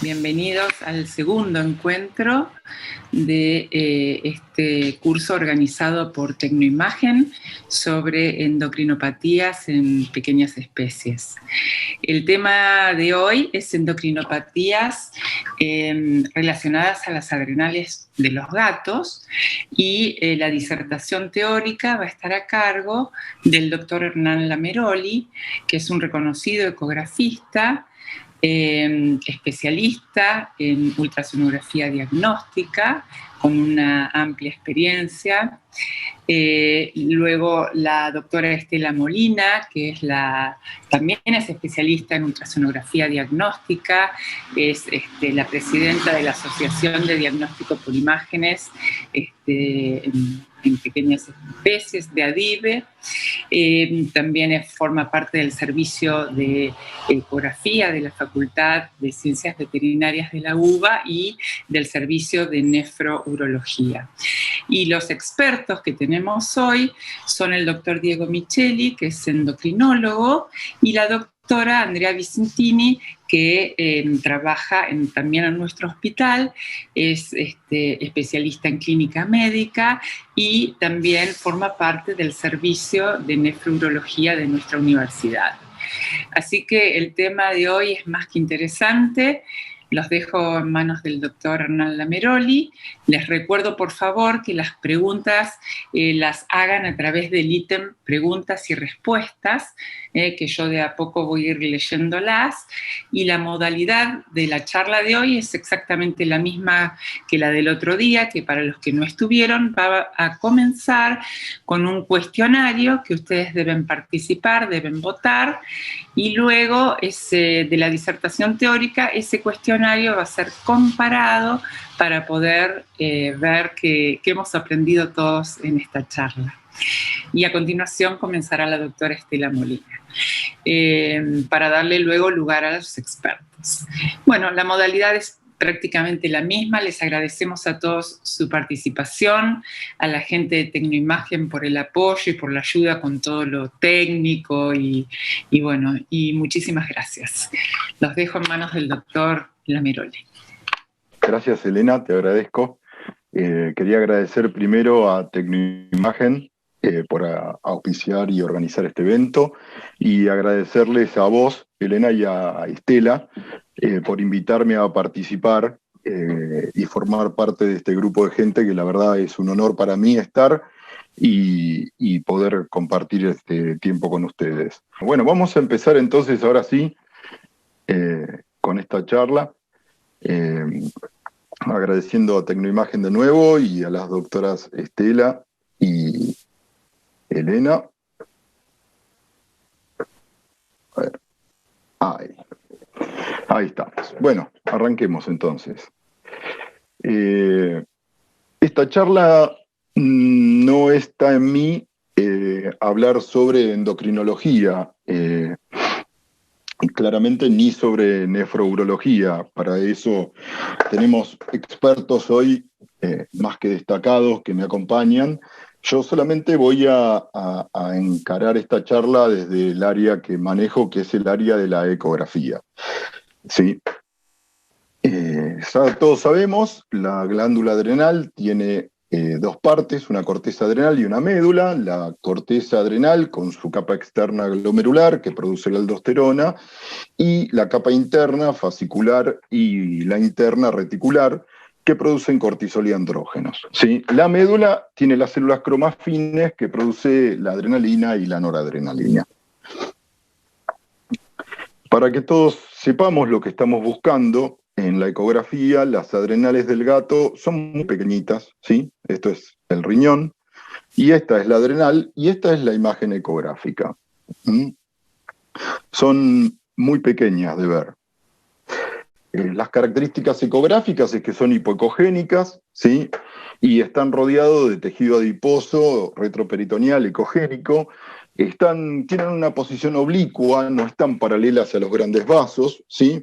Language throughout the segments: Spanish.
Bienvenidos al segundo encuentro de este curso organizado por Tecnoimagen sobre endocrinopatías en pequeñas especies. El tema de hoy es endocrinopatías relacionadas a las adrenales de los gatos y la disertación teórica va a estar a cargo del doctor Hernán Lameroli, que es un reconocido ecografista, especialista en ultrasonografía diagnóstica, con una amplia experiencia. Luego la doctora Estela Molina, que es también es especialista en ultrasonografía diagnóstica, es la presidenta de la Asociación de Diagnóstico por Imágenes en pequeñas especies de ADIVE. También forma parte del servicio de ecografía de la Facultad de Ciencias Veterinarias de la UBA y del servicio de nefrourología. Y los expertos que tenemos hoy son el doctor Diego Micheli, que es endocrinólogo, y la doctora Andrea Vicentini, que trabaja también en nuestro hospital, es especialista en clínica médica y también forma parte del servicio de nefrourología de nuestra universidad. Así que el tema de hoy es más que interesante. Los dejo en manos del doctor Hernán Lameroli. Les recuerdo, por favor, que las preguntas las hagan a través del ítem preguntas y respuestas, que yo de a poco voy a ir leyéndolas. Y la modalidad de la charla de hoy es exactamente la misma que la del otro día, que para los que no estuvieron va a comenzar con un cuestionario que ustedes deben participar, deben votar, y luego de la disertación teórica, ese cuestionario va a ser comparado para poder ver qué hemos aprendido todos en esta charla. Y a continuación comenzará la doctora Estela Molina, para darle luego lugar a los expertos. Bueno, la modalidad es prácticamente la misma. Les agradecemos a todos su participación, a la gente de Tecnoimagen por el apoyo y por la ayuda con todo lo técnico y muchísimas gracias. Los dejo en manos del doctor Lameroli. Gracias, Elena, te agradezco. Quería agradecer primero a Tecnoimagen por auspiciar y organizar este evento, y agradecerles a vos, Elena, y a Estela por invitarme a participar y formar parte de este grupo de gente, que la verdad es un honor para mí estar y poder compartir este tiempo con ustedes. Bueno, vamos a empezar entonces ahora sí con esta charla. Agradeciendo a Tecnoimagen de nuevo y a las doctoras Estela y Elena. A ver. Ahí estamos. Bueno, arranquemos entonces. Esta charla no está en mí hablar sobre endocrinología, y claramente ni sobre nefrourología. Para eso tenemos expertos hoy más que destacados que me acompañan. Yo solamente voy a encarar esta charla desde el área que manejo, que es el área de la ecografía. ¿Sí? Todos sabemos, la glándula adrenal tiene dos partes, una corteza adrenal y una médula. La corteza adrenal con su capa externa glomerular, que produce la aldosterona, y la capa interna fascicular y la interna reticular, que producen cortisol y andrógenos. ¿Sí? La médula tiene las células cromafines, que produce la adrenalina y la noradrenalina. Para que todos sepamos lo que estamos buscando en la ecografía, las adrenales del gato son muy pequeñitas, ¿sí? Esto es el riñón, y esta es la adrenal, y esta es la imagen ecográfica. Son muy pequeñas de ver. Las características ecográficas es que son hipoecogénicas, ¿sí? Y están rodeados de tejido adiposo retroperitoneal ecogénico. Tienen una posición oblicua, no están paralelas a los grandes vasos, ¿sí?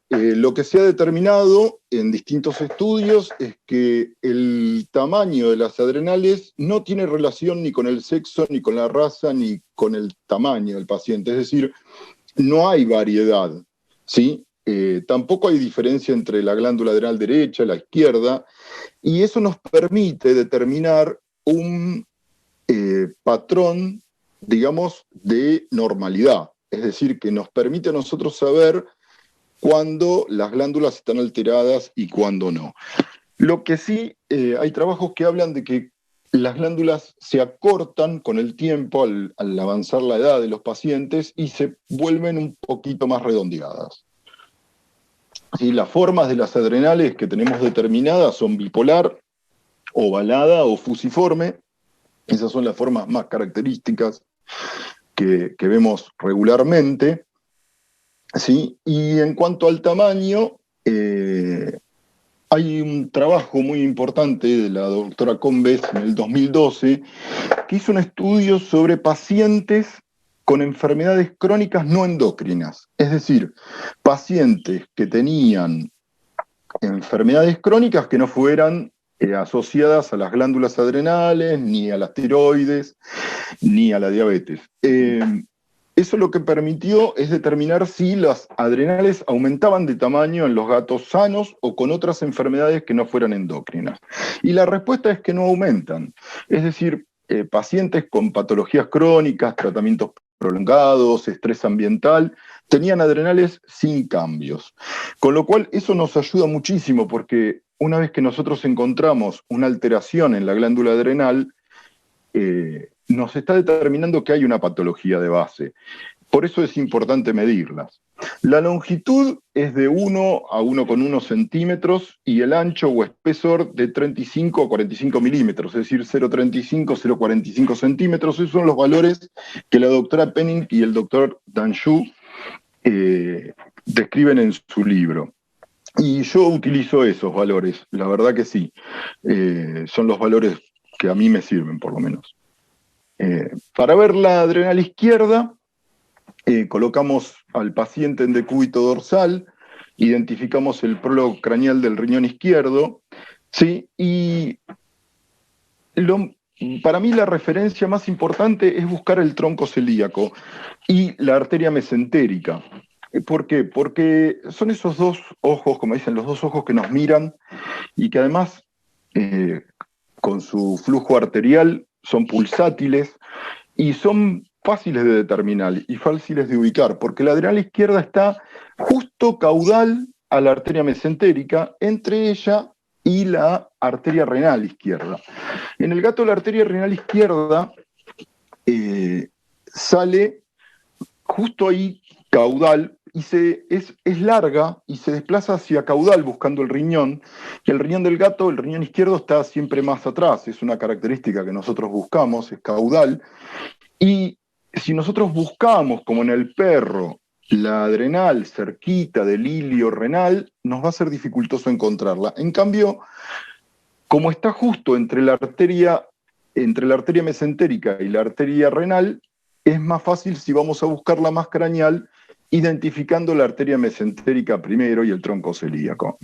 Lo que se ha determinado en distintos estudios es que el tamaño de las adrenales no tiene relación ni con el sexo, ni con la raza, ni con el tamaño del paciente. Es decir, no hay variedad, ¿sí? tampoco hay diferencia entre la glándula adrenal derecha y la izquierda, y eso nos permite determinar un patrón, digamos, de normalidad. Es decir, que nos permite a nosotros saber cuándo las glándulas están alteradas y cuándo no. Lo que sí, hay trabajos que hablan de que las glándulas se acortan con el tiempo al avanzar la edad de los pacientes y se vuelven un poquito más redondeadas. ¿Sí? Las formas de las adrenales que tenemos determinadas son bipolar, ovalada o fusiforme. Esas son las formas más características que vemos regularmente. ¿Sí? Y en cuanto al tamaño, hay un trabajo muy importante de la doctora Combes en el 2012 que hizo un estudio sobre pacientes con enfermedades crónicas no endocrinas, es decir, pacientes que tenían enfermedades crónicas que no fueran asociadas a las glándulas adrenales, ni a las tiroides, ni a la diabetes. Eso lo que permitió es determinar si las adrenales aumentaban de tamaño en los gatos sanos o con otras enfermedades que no fueran endocrinas. Y la respuesta es que no aumentan. Es decir, pacientes con patologías crónicas, tratamientos prolongados, estrés ambiental, tenían adrenales sin cambios. Con lo cual eso nos ayuda muchísimo porque una vez que nosotros encontramos una alteración en la glándula adrenal, nos está determinando que hay una patología de base. Por eso es importante medirlas. La longitud es de 1 a 1,1 centímetros y el ancho o espesor de 35 a 45 milímetros, es decir, 0,35, 0,45 centímetros. Esos son los valores que la doctora Penning y el doctor Danjou describen en su libro. Y yo utilizo esos valores, la verdad que sí. Son los valores que a mí me sirven, por lo menos. Para ver la adrenal izquierda, colocamos al paciente en decúbito dorsal, identificamos el prólogo craneal del riñón izquierdo, ¿sí? Y para mí la referencia más importante es buscar el tronco celíaco y la arteria mesentérica. ¿Por qué? Porque son esos dos ojos, como dicen, los dos ojos que nos miran y que además, con su flujo arterial, son pulsátiles y son fáciles de determinar y fáciles de ubicar, porque la adrenal izquierda está justo caudal a la arteria mesentérica, entre ella y la arteria renal izquierda. En el gato la arteria renal izquierda sale justo ahí caudal y es larga y se desplaza hacia caudal buscando el riñón, y el riñón del gato, el riñón izquierdo, está siempre más atrás, es una característica que nosotros buscamos, es caudal, y si nosotros buscamos, como en el perro, la adrenal cerquita del hilio renal, nos va a ser dificultoso encontrarla. En cambio, como está justo entre la arteria mesentérica y la arteria renal, es más fácil si vamos a buscar la más craneal, identificando la arteria mesentérica primero y el tronco celíaco.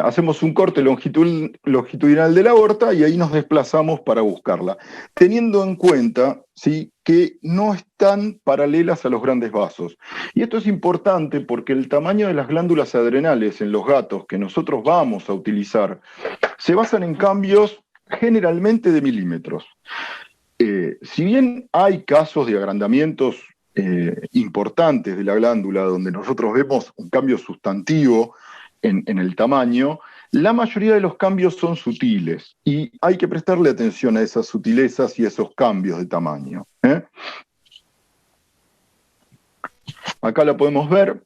Hacemos un corte longitudinal de la aorta y ahí nos desplazamos para buscarla, teniendo en cuenta, ¿sí?, que no están paralelas a los grandes vasos. Y esto es importante porque el tamaño de las glándulas adrenales en los gatos que nosotros vamos a utilizar se basan en cambios generalmente de milímetros. Si bien hay casos de agrandamientos importantes de la glándula donde nosotros vemos un cambio sustantivo en el tamaño, la mayoría de los cambios son sutiles y hay que prestarle atención a esas sutilezas y a esos cambios de tamaño. Acá la podemos ver,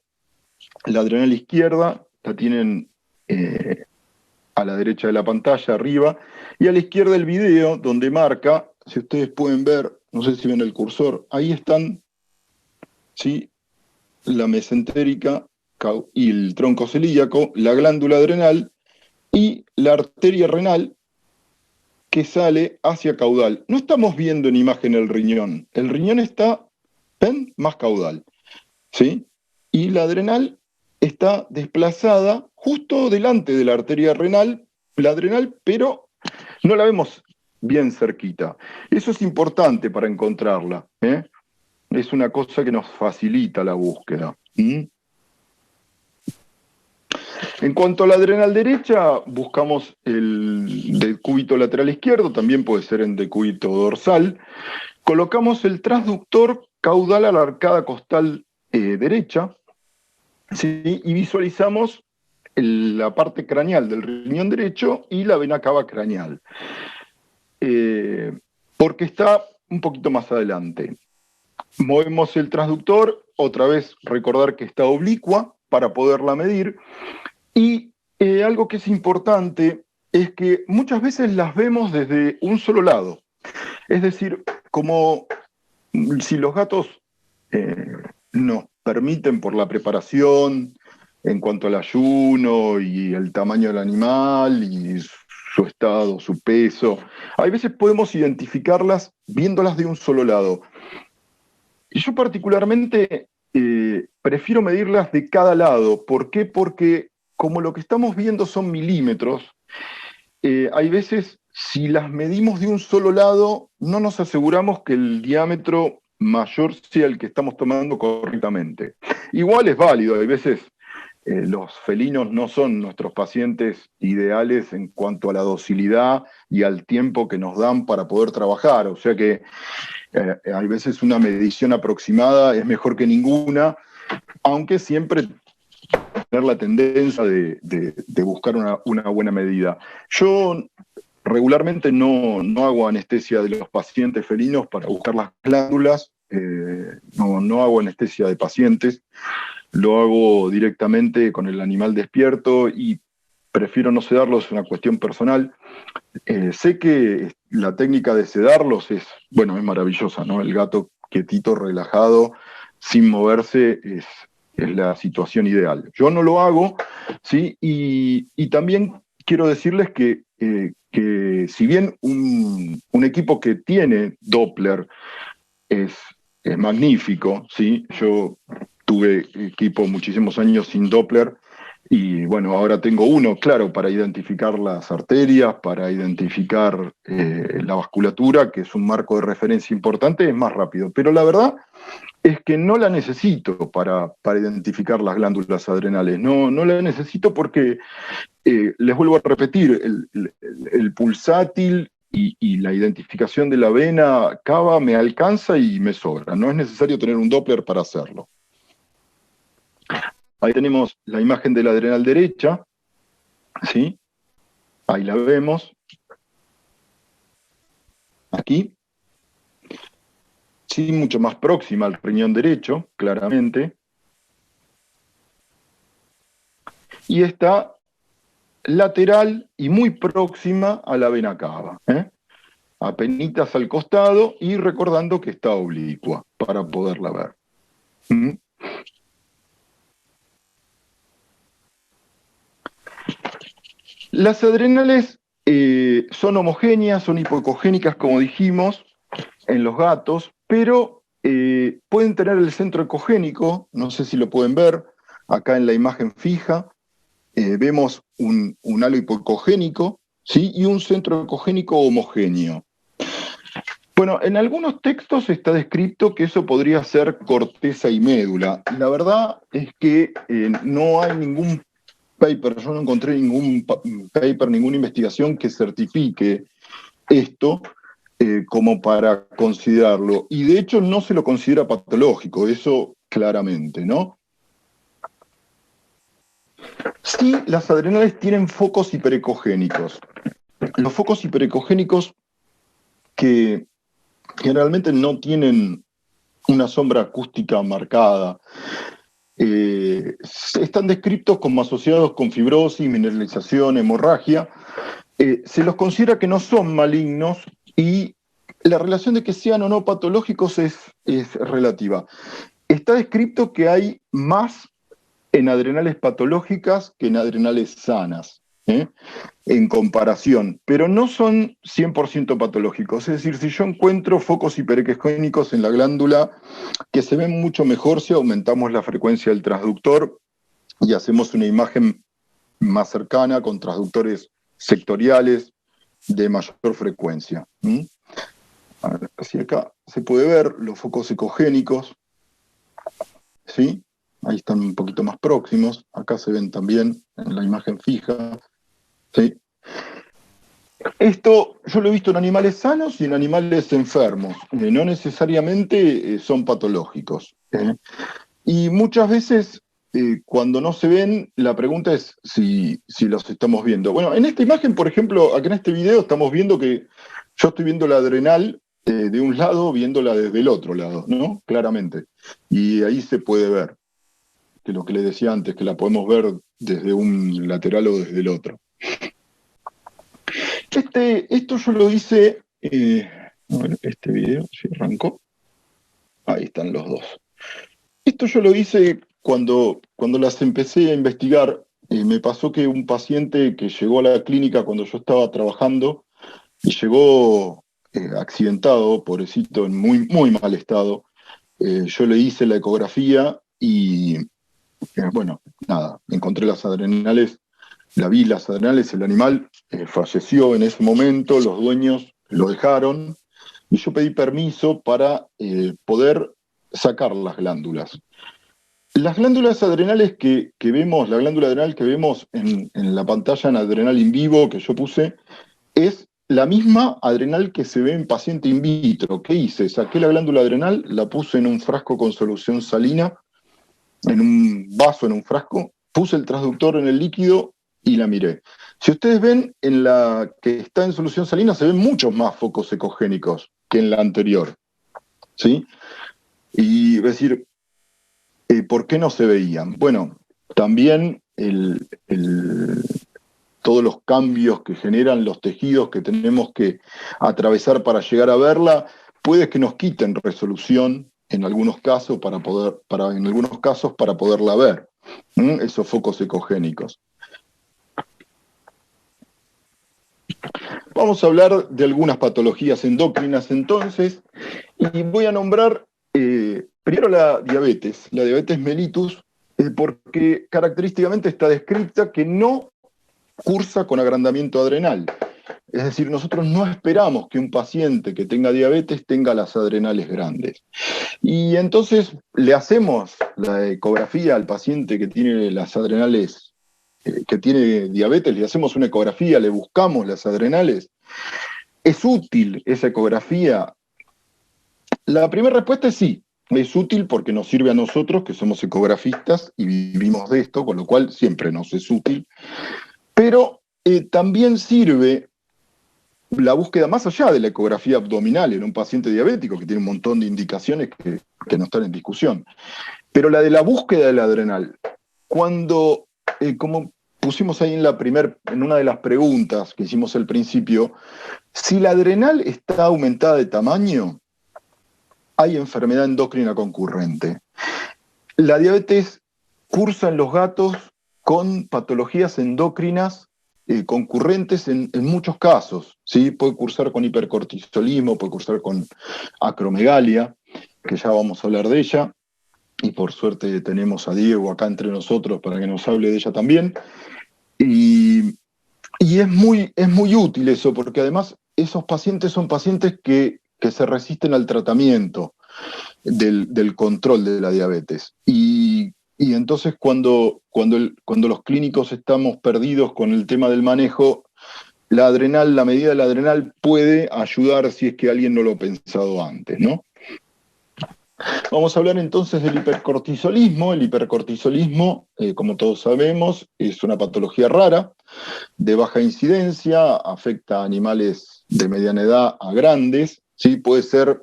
la adrenal izquierda la tienen a la derecha de la pantalla, arriba, y a la izquierda el video donde marca, si ustedes pueden ver, no sé si ven el cursor, ahí están, ¿sí?, la mesentérica y el tronco celíaco, la glándula adrenal y la arteria renal que sale hacia caudal. No estamos viendo en imagen el riñón está, ¿ven?, más caudal, ¿sí? Y la adrenal está desplazada justo delante de la arteria renal, la adrenal, pero no la vemos bien cerquita. Eso es importante para encontrarla, ¿eh? Es una cosa que nos facilita la búsqueda. ¿Mm? En cuanto a la adrenal derecha, buscamos el decúbito lateral izquierdo, también puede ser en decúbito dorsal. Colocamos el transductor caudal a la arcada costal derecha, ¿sí? Y visualizamos la parte craneal del riñón derecho y la vena cava craneal, porque está un poquito más adelante. Movemos el transductor, otra vez recordar que está oblicua para poderla medir, y algo que es importante es que muchas veces las vemos desde un solo lado, es decir, como si los gatos nos permiten por la preparación en cuanto al ayuno y el tamaño del animal y su estado, su peso, hay veces podemos identificarlas viéndolas de un solo lado. Y yo particularmente prefiero medirlas de cada lado. ¿Por qué? Porque como lo que estamos viendo son milímetros, hay veces, si las medimos de un solo lado, no nos aseguramos que el diámetro mayor sea el que estamos tomando correctamente. Igual es válido, hay veces los felinos no son nuestros pacientes ideales en cuanto a la docilidad y al tiempo que nos dan para poder trabajar, o sea que hay veces una medición aproximada es mejor que ninguna, aunque siempre tener la tendencia de buscar una buena medida. Yo regularmente no hago anestesia de los pacientes felinos para buscar las glándulas, no hago anestesia de pacientes, lo hago directamente con el animal despierto y prefiero no sedarlos, es una cuestión personal. Sé que la técnica de sedarlos es maravillosa, ¿no? El gato quietito, relajado, sin moverse, es la situación ideal. Yo no lo hago, ¿sí? Y también quiero decirles que si bien un equipo que tiene Doppler es magnífico, ¿sí? Yo tuve equipo muchísimos años sin Doppler, y bueno, ahora tengo uno, claro, para identificar las arterias, para identificar la vasculatura, que es un marco de referencia importante, es más rápido. Pero la verdad es que no la necesito para identificar las glándulas adrenales. No la necesito porque, les vuelvo a repetir, el pulsátil y la identificación de la vena cava me alcanza y me sobra. No es necesario tener un Doppler para hacerlo. Ahí tenemos la imagen de la adrenal derecha, ¿sí? Ahí la vemos. Aquí. Sí, mucho más próxima al riñón derecho, claramente. Y está lateral y muy próxima a la vena cava, apenitas al costado y recordando que está oblicua para poderla ver. ¿Mm? Las adrenales son homogéneas, son hipoecogénicas, como dijimos, en los gatos, pero pueden tener el centro ecogénico, no sé si lo pueden ver, acá en la imagen fija, vemos un halo hipoecogénico, ¿sí? Y un centro ecogénico homogéneo. Bueno, en algunos textos está descrito que eso podría ser corteza y médula. La verdad es que no hay ningún paper, yo no encontré ningún paper, ninguna investigación que certifique esto como para considerarlo. Y de hecho no se lo considera patológico, eso claramente, ¿no? Sí, las adrenales tienen focos hiperecogénicos. Los focos hiperecogénicos que generalmente no tienen una sombra acústica marcada, están descritos como asociados con fibrosis, mineralización, hemorragia. Se los considera que no son malignos y la relación de que sean o no patológicos es relativa. Está descrito que hay más en adrenales patológicas que en adrenales sanas, en comparación, pero no son 100% patológicos. Es decir, si yo encuentro focos hiperecogénicos en la glándula que se ven mucho mejor si aumentamos la frecuencia del transductor y hacemos una imagen más cercana con transductores sectoriales de mayor frecuencia. A ver, así acá se puede ver los focos ecogénicos, ¿sí? ahí están un poquito más próximos, acá se ven también en la imagen fija, ¿sí? Esto yo lo he visto en animales sanos y en animales enfermos, no necesariamente son patológicos. Y muchas veces, cuando no se ven, la pregunta es si los estamos viendo. Bueno, en esta imagen, por ejemplo, acá en este video estamos viendo que yo estoy viendo la adrenal de un lado, viéndola desde el otro lado, ¿no? Claramente. Y ahí se puede ver, que lo que les decía antes, que la podemos ver desde un lateral o desde el otro. Esto yo lo hice, a ver, este video, si arrancó. Ahí están los dos. Esto yo lo hice cuando las empecé a investigar. Me pasó que un paciente que llegó a la clínica cuando yo estaba trabajando y llegó accidentado, pobrecito, en muy, muy mal estado. Yo le hice la ecografía y, bueno, nada, encontré las adrenales, la vi las adrenales, el animal falleció en ese momento, los dueños lo dejaron y yo pedí permiso para poder sacar las glándulas. Las glándulas adrenales que vemos, la glándula adrenal que vemos en la pantalla en Adrenal in vivo que yo puse, es la misma adrenal que se ve en paciente in vitro. ¿Qué hice? Saqué la glándula adrenal, la puse en un frasco con solución salina, en un vaso, en un frasco, puse el transductor en el líquido y la miré. Si ustedes ven, en la que está en solución salina se ven muchos más focos ecogénicos que en la anterior, ¿sí? Y es decir, ¿por qué no se veían? Bueno, también todos los cambios que generan los tejidos que tenemos que atravesar para llegar a verla, puede que nos quiten resolución en algunos casos para poderla ver, esos focos ecogénicos. Vamos a hablar de algunas patologías endocrinas entonces, y voy a nombrar primero la diabetes mellitus, porque característicamente está descrita que no cursa con agrandamiento adrenal. Es decir, nosotros no esperamos que un paciente que tenga diabetes tenga las adrenales grandes. Y entonces le hacemos la ecografía al paciente que tiene las adrenales, que tiene diabetes, le hacemos una ecografía, le buscamos las adrenales. ¿Es útil esa ecografía? La primera respuesta es sí. Es útil porque nos sirve a nosotros, que somos ecografistas y vivimos de esto, con lo cual siempre nos es útil. Pero también sirve la búsqueda más allá de la ecografía abdominal en un paciente diabético que tiene un montón de indicaciones que no están en discusión. Pero la de la búsqueda del adrenal, cuando, como pusimos ahí en una de las preguntas que hicimos al principio, si la adrenal está aumentada de tamaño, hay enfermedad endocrina concurrente. La diabetes cursa en los gatos con patologías endocrinas concurrentes en muchos casos, ¿sí? Puede cursar con hipercortisolismo, puede cursar con acromegalia, que ya vamos a hablar de ella, y por suerte tenemos a Diego acá entre nosotros para que nos hable de ella también. Y es muy útil eso, porque además esos pacientes son pacientes que se resisten al tratamiento del control de la diabetes. Y entonces cuando los clínicos estamos perdidos con el tema del manejo, la medida de la adrenal puede ayudar si es que alguien no lo ha pensado antes, ¿no? Vamos a hablar entonces del hipercortisolismo. El hipercortisolismo, como todos sabemos, es una patología rara, de baja incidencia, afecta a animales de mediana edad a grandes, ¿sí? Puede ser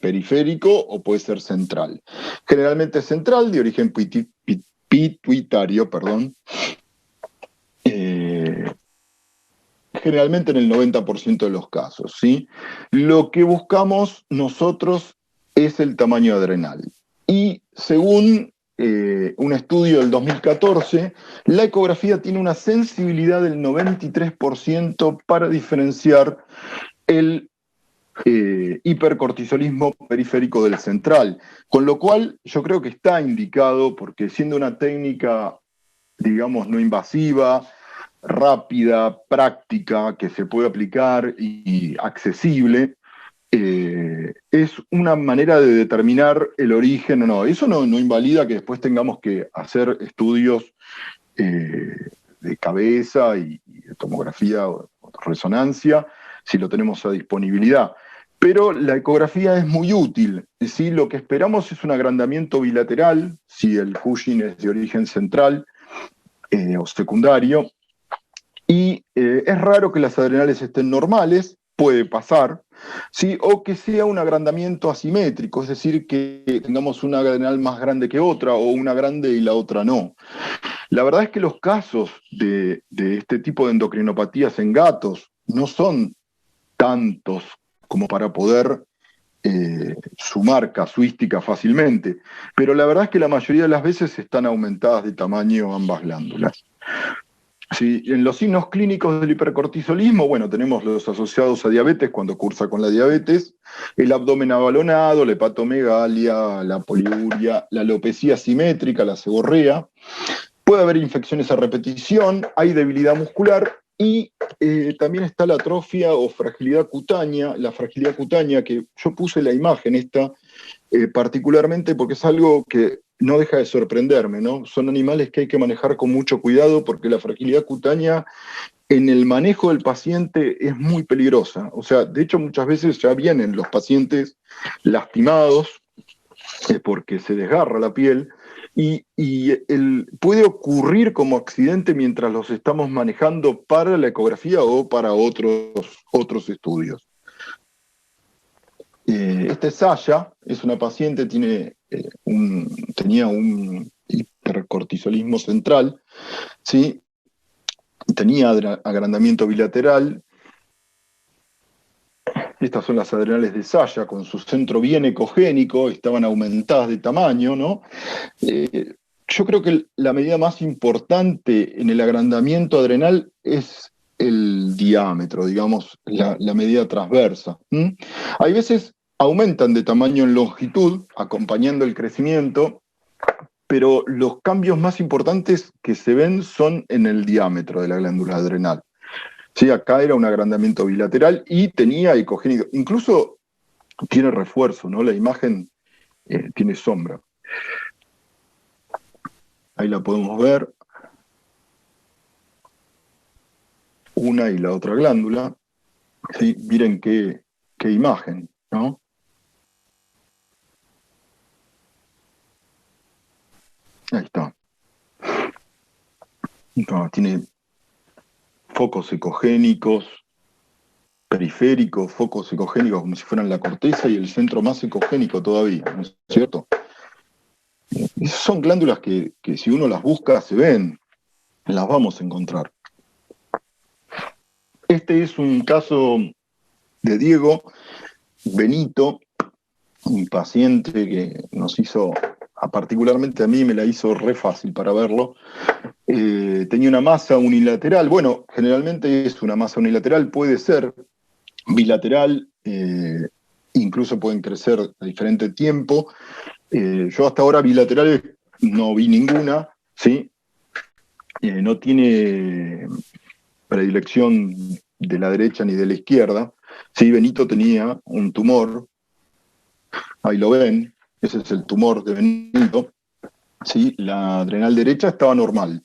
periférico o puede ser central. Generalmente es central, de origen pituitario, perdón. Generalmente en el 90% de los casos, ¿sí? Lo que buscamos nosotros es el tamaño adrenal. Y según un estudio del 2014, la ecografía tiene una sensibilidad del 93% para diferenciar el hipercortisolismo periférico del central, con lo cual yo creo que está indicado, porque siendo una técnica, digamos, no invasiva, rápida, práctica, que se puede aplicar y accesible, es una manera de determinar el origen o no. Eso no invalida que después tengamos que hacer estudios de cabeza y de tomografía o resonancia, si lo tenemos a disponibilidad. Pero la ecografía es muy útil. ¿Sí? Lo que esperamos es un agrandamiento bilateral, si el Cushing es de origen central o secundario, y es raro que las adrenales estén normales, puede pasar, ¿sí? O que sea un agrandamiento asimétrico, es decir, que tengamos una adrenal más grande que otra, o una grande y la otra no. La verdad es que los casos de este tipo de endocrinopatías en gatos no son tantos como para poder sumar casuística fácilmente, pero la verdad es que la mayoría de las veces están aumentadas de tamaño ambas glándulas. Sí, en los signos clínicos del hipercortisolismo, bueno, tenemos los asociados a diabetes cuando cursa con la diabetes, el abdomen abalonado, la hepatomegalia, la poliuria, la alopecia simétrica, la seborrea. Puede haber infecciones a repetición, hay debilidad muscular y también está la atrofia o fragilidad cutánea. La fragilidad cutánea, que yo puse la imagen esta particularmente porque es algo que no deja de sorprenderme, ¿no? Son animales que hay que manejar con mucho cuidado porque la fragilidad cutánea en el manejo del paciente es muy peligrosa. O sea, de hecho muchas veces ya vienen los pacientes lastimados porque se desgarra la piel puede ocurrir como accidente mientras los estamos manejando para la ecografía o para otros estudios. Esta es Sasha, es una paciente, tenía un hipercortisolismo central, ¿sí? Tenía agrandamiento bilateral. Estas son las adrenales de Sasha, con su centro bien ecogénico, estaban aumentadas de tamaño, ¿no? Yo creo que la medida más importante en el agrandamiento adrenal es el diámetro, digamos, la medida transversa. Hay veces aumentan de tamaño en longitud, acompañando el crecimiento, pero los cambios más importantes que se ven son en el diámetro de la glándula adrenal. Sí, acá era un agrandamiento bilateral y tenía ecogénico, incluso tiene refuerzo, ¿no? La imagen tiene sombra. Ahí la podemos ver. Una y la otra glándula. ¿Sí? Miren qué imagen, ¿no? Ahí está. No, tiene focos ecogénicos, periféricos, focos ecogénicos como si fueran la corteza y el centro más ecogénico todavía, ¿no es cierto? Esas son glándulas que si uno las busca se ven, las vamos a encontrar. Este es un caso de Diego Benito, un paciente que nos hizo, particularmente a mí me la hizo re fácil para verlo. Tenía una masa unilateral, bueno, generalmente es una masa unilateral, puede ser bilateral, incluso pueden crecer a diferente tiempo. Yo hasta ahora bilaterales no vi ninguna, ¿sí? No tiene predilección de la derecha ni de la izquierda. Sí, Benito tenía un tumor, ahí lo ven, ese es el tumor de Benito. Sí, la adrenal derecha estaba normal.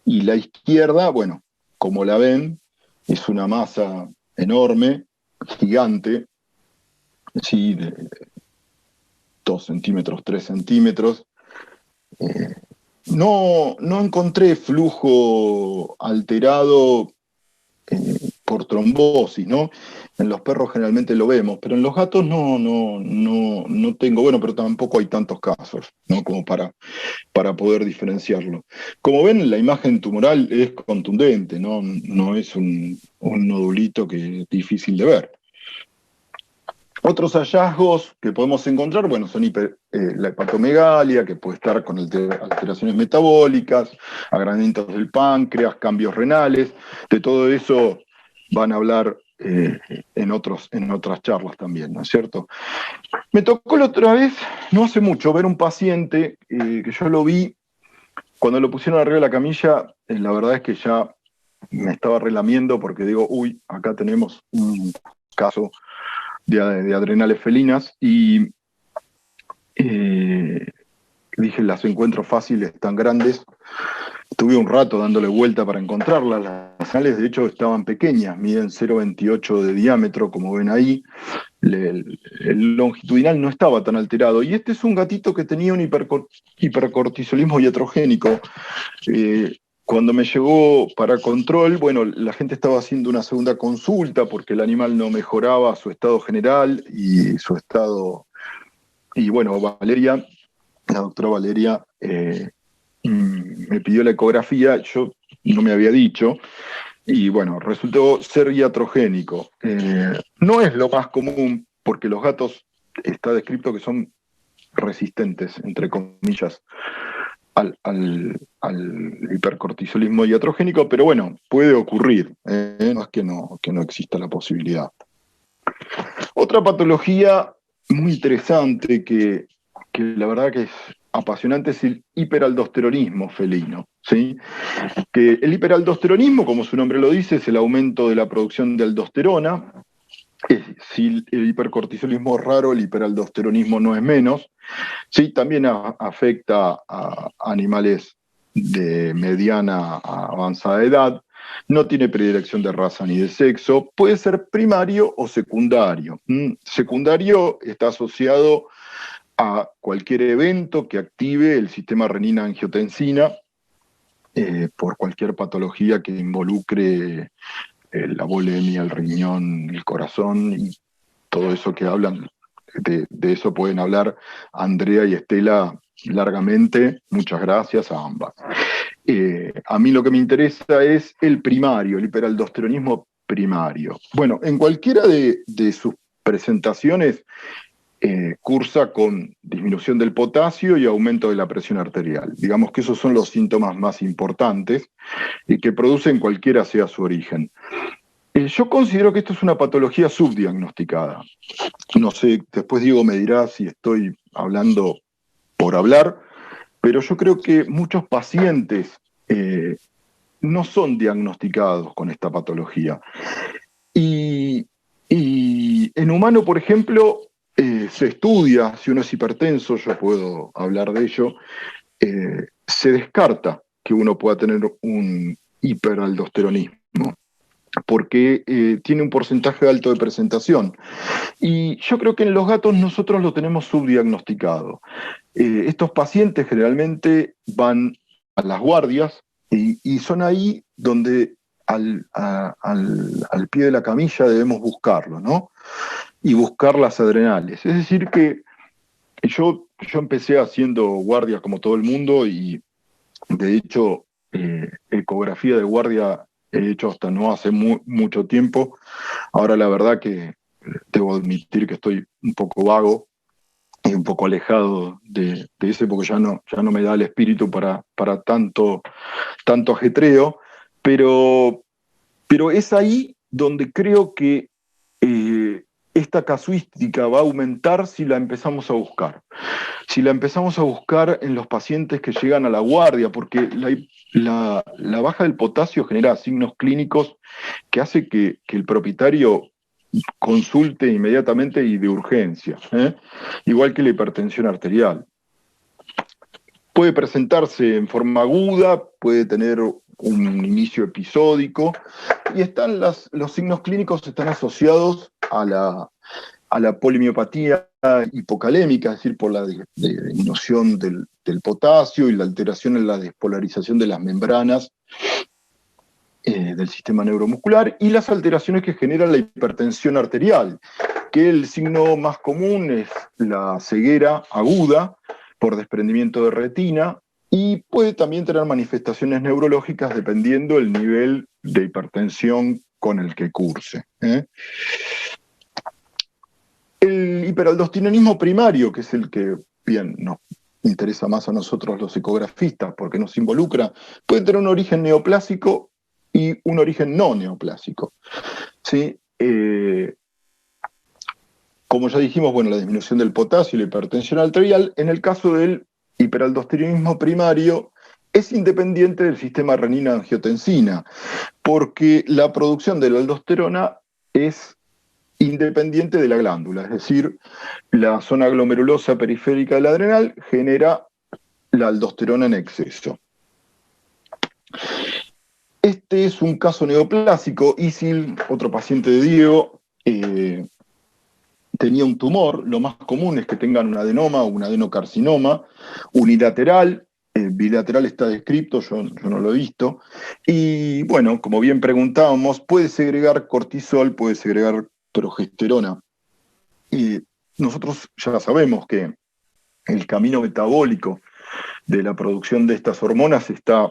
Y la izquierda, bueno, como la ven, es una masa enorme, gigante, sí, de 2 centímetros, 3 centímetros. No encontré flujo alterado por trombosis, ¿no? En los perros generalmente lo vemos, pero en los gatos no tengo, bueno, pero tampoco hay tantos casos, ¿no? Como para poder diferenciarlo. Como ven, la imagen tumoral es contundente, no es un nodulito que es difícil de ver. Otros hallazgos que podemos encontrar, bueno, son la hepatomegalia, que puede estar con alteraciones metabólicas, agrandamientos del páncreas, cambios renales. De todo eso van a hablar en otras charlas también, ¿no es cierto? Me tocó la otra vez, no hace mucho, ver un paciente que yo lo vi cuando lo pusieron arriba de la camilla. La verdad es que ya me estaba relamiendo porque digo, uy, acá tenemos un caso de adrenales felinas y dije, las encuentro fáciles, tan grandes. Estuve un rato dándole vuelta para encontrarlas. Las señales, de hecho, estaban pequeñas, miden 0,28 de diámetro, como ven ahí. El longitudinal no estaba tan alterado. Y este es un gatito que tenía un hipercortisolismo iatrogénico. Cuando me llegó para control, bueno, la gente estaba haciendo una segunda consulta porque el animal no mejoraba su estado general y su estado... Y bueno, Valeria, la doctora Valeria, me pidió la ecografía, yo no me había dicho, y bueno, resultó ser iatrogénico. No es lo más común, porque los gatos está descrito que son resistentes, entre comillas, al hipercortisolismo iatrogénico, pero bueno, puede ocurrir, no es que no exista la posibilidad. Otra patología muy interesante que la verdad que es apasionante es el hiperaldosteronismo felino, ¿sí? Que el hiperaldosteronismo, como su nombre lo dice, es el aumento de la producción de aldosterona. Si el hipercortisolismo es raro, el hiperaldosteronismo no es menos. Sí, también afecta a animales de mediana a avanzada edad. No tiene predilección de raza ni de sexo. Puede ser primario o secundario. Secundario está asociado a cualquier evento que active el sistema renina-angiotensina por cualquier patología que involucre la bulimia, el riñón, el corazón y todo eso que hablan. De eso pueden hablar Andrea y Estela largamente. Muchas gracias a ambas. A mí lo que me interesa es el primario, el hiperaldosteronismo primario. Bueno, en cualquiera de sus presentaciones cursa con disminución del potasio y aumento de la presión arterial. Digamos que esos son los síntomas más importantes y que producen cualquiera sea su origen. Yo considero que esto es una patología subdiagnosticada. No sé, después Diego me dirá si estoy hablando por hablar, pero yo creo que muchos pacientes no son diagnosticados con esta patología. Y en humano, por ejemplo, se estudia, si uno es hipertenso, yo puedo hablar de ello, se descarta que uno pueda tener un hiperaldosteronismo, porque tiene un porcentaje alto de presentación. Y yo creo que en los gatos nosotros lo tenemos subdiagnosticado. Estos pacientes generalmente van a las guardias y son ahí donde al pie de la camilla debemos buscarlo, ¿no? Y buscar las adrenales. Es decir que yo empecé haciendo guardias como todo el mundo y de hecho ecografía de guardia he hecho hasta no hace mucho tiempo. Ahora la verdad que debo admitir que estoy un poco vago y un poco alejado de ese, porque ya no me da el espíritu para tanto ajetreo, pero es ahí donde creo que esta casuística va a aumentar si la empezamos a buscar. Si la empezamos a buscar en los pacientes que llegan a la guardia, porque la baja del potasio genera signos clínicos que hace que el propietario consulte inmediatamente y de urgencia, igual que la hipertensión arterial. Puede presentarse en forma aguda, puede tener un inicio episódico, y los signos clínicos están asociados a la polimiopatía hipocalémica, es decir, por la disminución del potasio y la alteración en la despolarización de las membranas del sistema neuromuscular, y las alteraciones que genera la hipertensión arterial, que el signo más común es la ceguera aguda por desprendimiento de retina, y puede también tener manifestaciones neurológicas dependiendo del nivel de hipertensión con el que curse. El hiperaldosteronismo primario, que es el que bien nos interesa más a nosotros los ecografistas porque nos involucra, puede tener un origen neoplásico y un origen no neoplásico. ¿Sí? Como ya dijimos, bueno, la disminución del potasio y la hipertensión arterial, en el caso del hiperaldosteronismo primario, es independiente del sistema renina-angiotensina, porque la producción de la aldosterona es independiente de la glándula, es decir, la zona glomerulosa periférica del adrenal genera la aldosterona en exceso. Este es un caso neoplásico. Isil, otro paciente de Diego, tenía un tumor. Lo más común es que tengan un adenoma o un adenocarcinoma unilateral. Bilateral está descrito, yo no lo he visto. Y bueno, como bien preguntábamos, puede segregar cortisol, puede segregar progesterona. Nosotros ya sabemos que el camino metabólico de la producción de estas hormonas está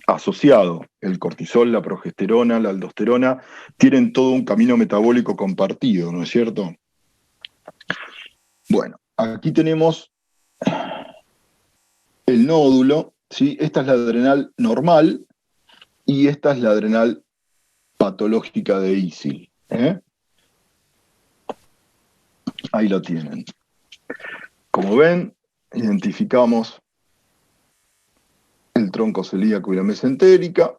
asociado. El cortisol, la progesterona, la aldosterona, tienen todo un camino metabólico compartido, ¿no es cierto? Bueno, aquí tenemos el nódulo, ¿sí? Esta es la adrenal normal y esta es la adrenal patológica de Isil. Ahí lo tienen. Como ven, identificamos el tronco celíaco y la mesentérica,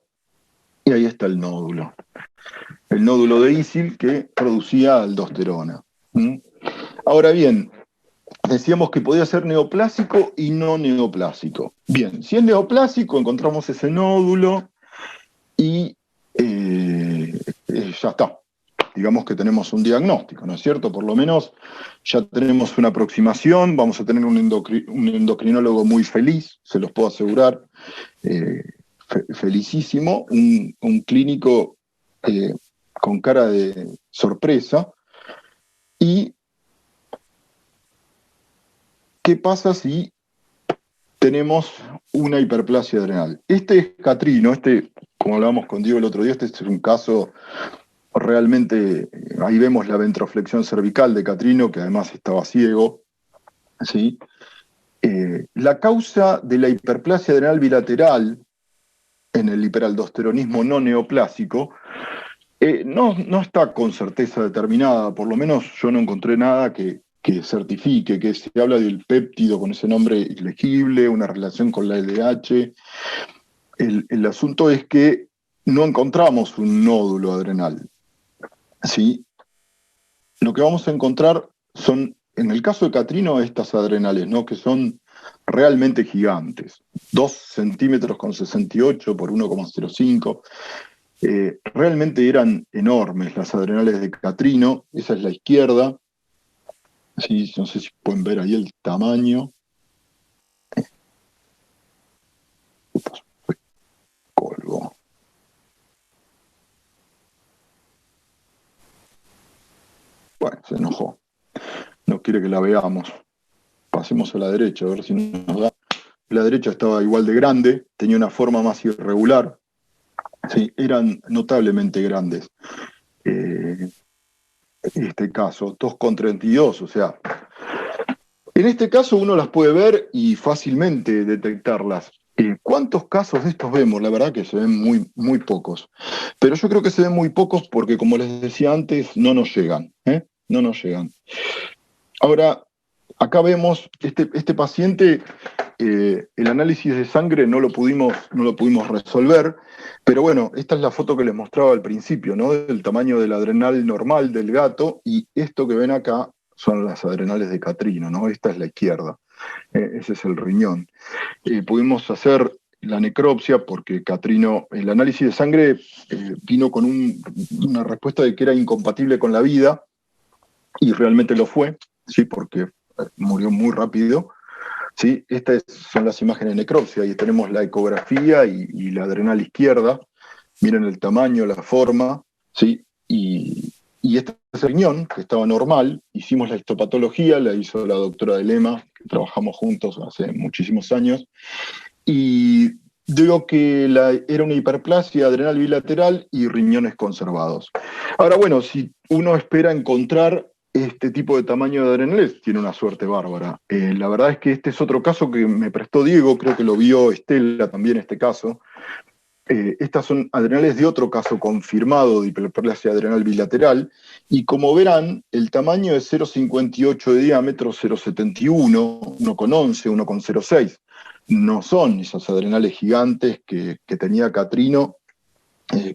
y ahí está el nódulo. El nódulo de Isil que producía aldosterona. Ahora bien, decíamos que podía ser neoplásico y no neoplásico. Bien, si es neoplásico, encontramos ese nódulo y ya está. Digamos que tenemos un diagnóstico, ¿no es cierto? Por lo menos ya tenemos una aproximación, vamos a tener un endocrinólogo muy feliz, se los puedo asegurar, felicísimo, un clínico con cara de sorpresa. ¿Y qué pasa si tenemos una hiperplasia adrenal? Este es Catrino, como hablábamos con Diego el otro día, este es un caso realmente, ahí vemos la ventroflexión cervical de Catrino, que además estaba ciego, ¿sí? La causa de la hiperplasia adrenal bilateral en el hiperaldosteronismo no neoplásico no está con certeza determinada, por lo menos yo no encontré nada que certifique, que se habla del péptido con ese nombre ilegible, una relación con la LDH. El asunto es que no encontramos un nódulo adrenal. ¿Sí? Lo que vamos a encontrar son, en el caso de Catrino, estas adrenales, ¿no? Que son realmente gigantes. 2 centímetros con 68 por 1,05. Realmente eran enormes las adrenales de Catrino. Esa es la izquierda. Sí, no sé si pueden ver ahí el tamaño. Colgo. Bueno, se enojó. No quiere que la veamos. Pasemos a la derecha, a ver si nos da. La derecha estaba igual de grande, tenía una forma más irregular. Sí, eran notablemente grandes. Este caso, 2,32, o sea, en este caso uno las puede ver y fácilmente detectarlas. ¿Cuántos casos de estos vemos? La verdad que se ven muy, muy pocos. Pero yo creo que se ven muy pocos porque, como les decía antes, no nos llegan. No nos llegan. Ahora, acá vemos este paciente, el análisis de sangre no lo pudimos resolver, pero bueno, esta es la foto que les mostraba al principio, ¿no? Del tamaño del adrenal normal del gato, y esto que ven acá son las adrenales de Catrino, ¿no? Esta es la izquierda, ese es el riñón. Pudimos hacer la necropsia porque Catrino, el análisis de sangre vino con una respuesta de que era incompatible con la vida, y realmente lo fue, sí, porque murió muy rápido. ¿Sí? Estas son las imágenes de necropsia, ahí tenemos la ecografía y la adrenal izquierda. Miren el tamaño, la forma, ¿sí? Y este es el riñón, que estaba normal. Hicimos la histopatología, la hizo la doctora de Lema, que trabajamos juntos hace muchísimos años, y digo que era una hiperplasia adrenal bilateral y riñones conservados. Ahora, bueno, si uno espera encontrar este tipo de tamaño de adrenales, tiene una suerte bárbara. La verdad es que este es otro caso que me prestó Diego, creo que lo vio Estela también este caso. Estas son adrenales de otro caso confirmado de hiperplasia adrenal bilateral, y como verán, el tamaño es 0,58 de diámetro, 0,71, 1,11, 1,06. No son esas adrenales gigantes que tenía Catrino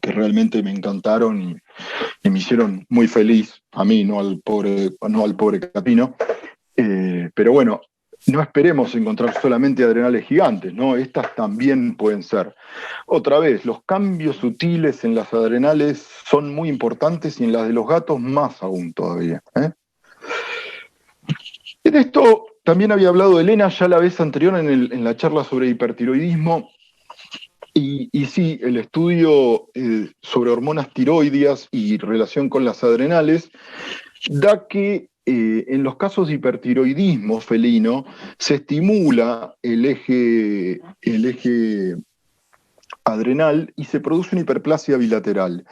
que realmente me encantaron y me hicieron muy feliz, a mí, no al pobre Catino. Pero bueno, no esperemos encontrar solamente adrenales gigantes, ¿no? Estas también pueden ser. Otra vez, los cambios sutiles en las adrenales son muy importantes y en las de los gatos más aún todavía. En esto también había hablado Elena ya la vez anterior en la charla sobre hipertiroidismo. Y sí, el estudio sobre hormonas tiroideas y relación con las adrenales da que en los casos de hipertiroidismo felino se estimula el eje adrenal y se produce una hiperplasia bilateral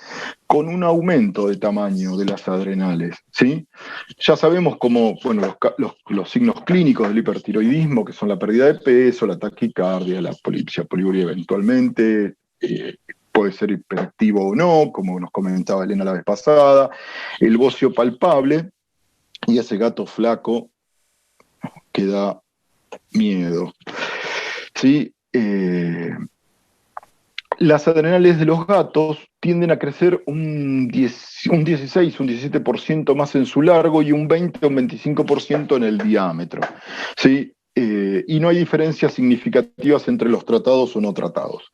con un aumento de tamaño de las adrenales, ¿sí? Ya sabemos cómo, bueno, los signos clínicos del hipertiroidismo, que son la pérdida de peso, la taquicardia, la polipsia poliuria eventualmente, puede ser hiperactivo o no, como nos comentaba Elena la vez pasada, el bocio palpable y ese gato flaco que da miedo, ¿sí? Las adrenales de los gatos tienden a crecer un 16, un 17% más en su largo y un 20 o un 25% en el diámetro, ¿sí? Y no hay diferencias significativas entre los tratados o no tratados.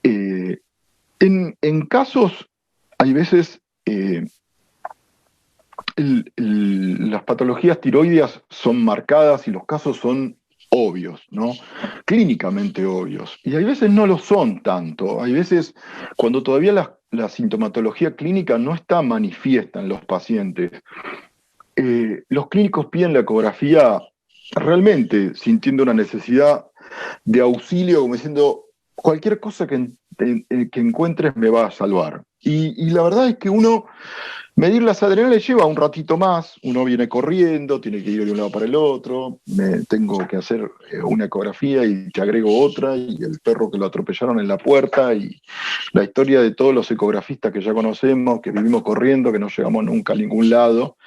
En casos, hay veces, las patologías tiroideas son marcadas y los casos son obvios, ¿no? Clínicamente obvios. Y hay veces no lo son tanto. Hay veces cuando todavía la sintomatología clínica no está manifiesta en los pacientes. Los clínicos piden la ecografía realmente sintiendo una necesidad de auxilio, como diciendo, cualquier cosa que encuentres me va a salvar. Y la verdad es que medir las adrenales lleva un ratito más, uno viene corriendo, tiene que ir de un lado para el otro, tengo que hacer una ecografía y te agrego otra, y el perro que lo atropellaron en la puerta, y la historia de todos los ecografistas que ya conocemos, que vivimos corriendo, que no llegamos nunca a ningún lado,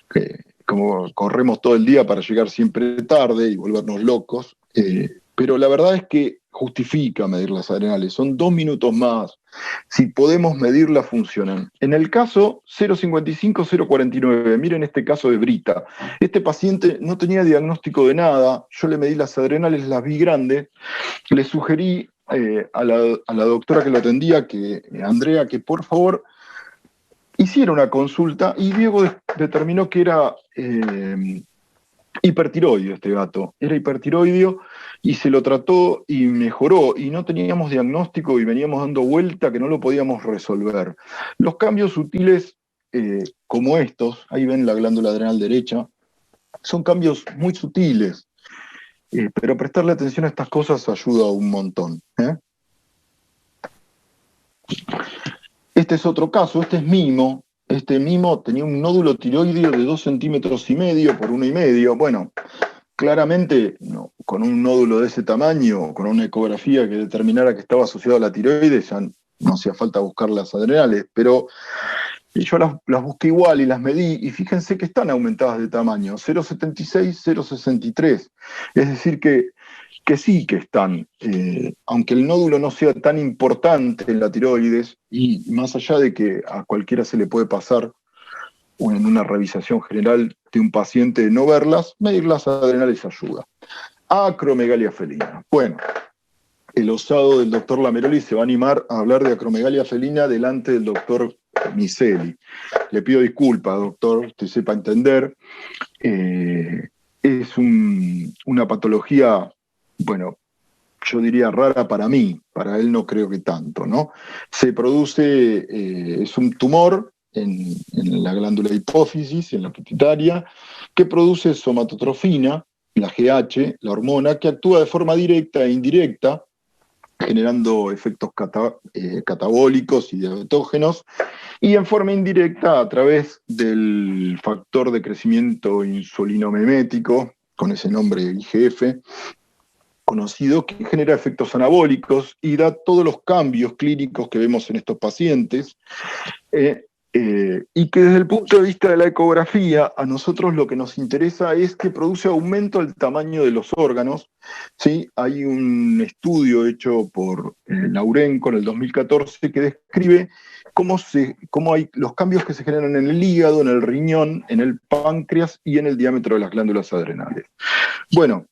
que como corremos todo el día para llegar siempre tarde y volvernos locos, pero la verdad es que justifica medir las adrenales, son 2 minutos más. Si podemos medirlas, funcionan. En el caso 055-049, miren este caso de Brita. Este paciente no tenía diagnóstico de nada, yo le medí las adrenales, las vi grandes, le sugerí a la doctora que lo atendía, Andrea, que por favor hiciera una consulta, y Diego determinó que era hipertiroideo este gato, era hipertiroideo, y se lo trató y mejoró, y no teníamos diagnóstico y veníamos dando vuelta que no lo podíamos resolver. Los cambios sutiles como estos, ahí ven la glándula adrenal derecha, son cambios muy sutiles, pero prestarle atención a estas cosas ayuda un montón. Este es otro caso, este es Mimo. Este Mimo tenía un nódulo tiroideo de 2,5 centímetros por 1,5. Bueno, claramente, no, con un nódulo de ese tamaño, con una ecografía que determinara que estaba asociado a la tiroides, ya no hacía falta buscar las adrenales, pero yo las busqué igual y las medí, y fíjense que están aumentadas de tamaño, 0,76, 0,63. Es decir que sí que están, aunque el nódulo no sea tan importante en la tiroides, y más allá de que a cualquiera se le puede pasar en una revisación general de un paciente no verlas, medir las adrenales ayuda. Acromegalia felina. Bueno, el osado del doctor Lameroli se va a animar a hablar de acromegalia felina delante del doctor Miseli. Le pido disculpas, doctor, usted sepa entender. Es una patología, bueno, yo diría rara para mí, para él no creo que tanto, ¿no? Se produce, es un tumor en la glándula hipófisis, en la pituitaria, que produce somatotrofina, la GH, la hormona, que actúa de forma directa e indirecta, generando efectos catabólicos y diabetógenos, y en forma indirecta a través del factor de crecimiento insulinomimético, con ese nombre IGF, conocido, que genera efectos anabólicos y da todos los cambios clínicos que vemos en estos pacientes, y que desde el punto de vista de la ecografía, a nosotros lo que nos interesa es que produce aumento del tamaño de los órganos. ¿Sí? Hay un estudio hecho por Laurenco en el 2014 que describe cómo hay los cambios que se generan en el hígado, en el riñón, en el páncreas y en el diámetro de las glándulas adrenales. Bueno,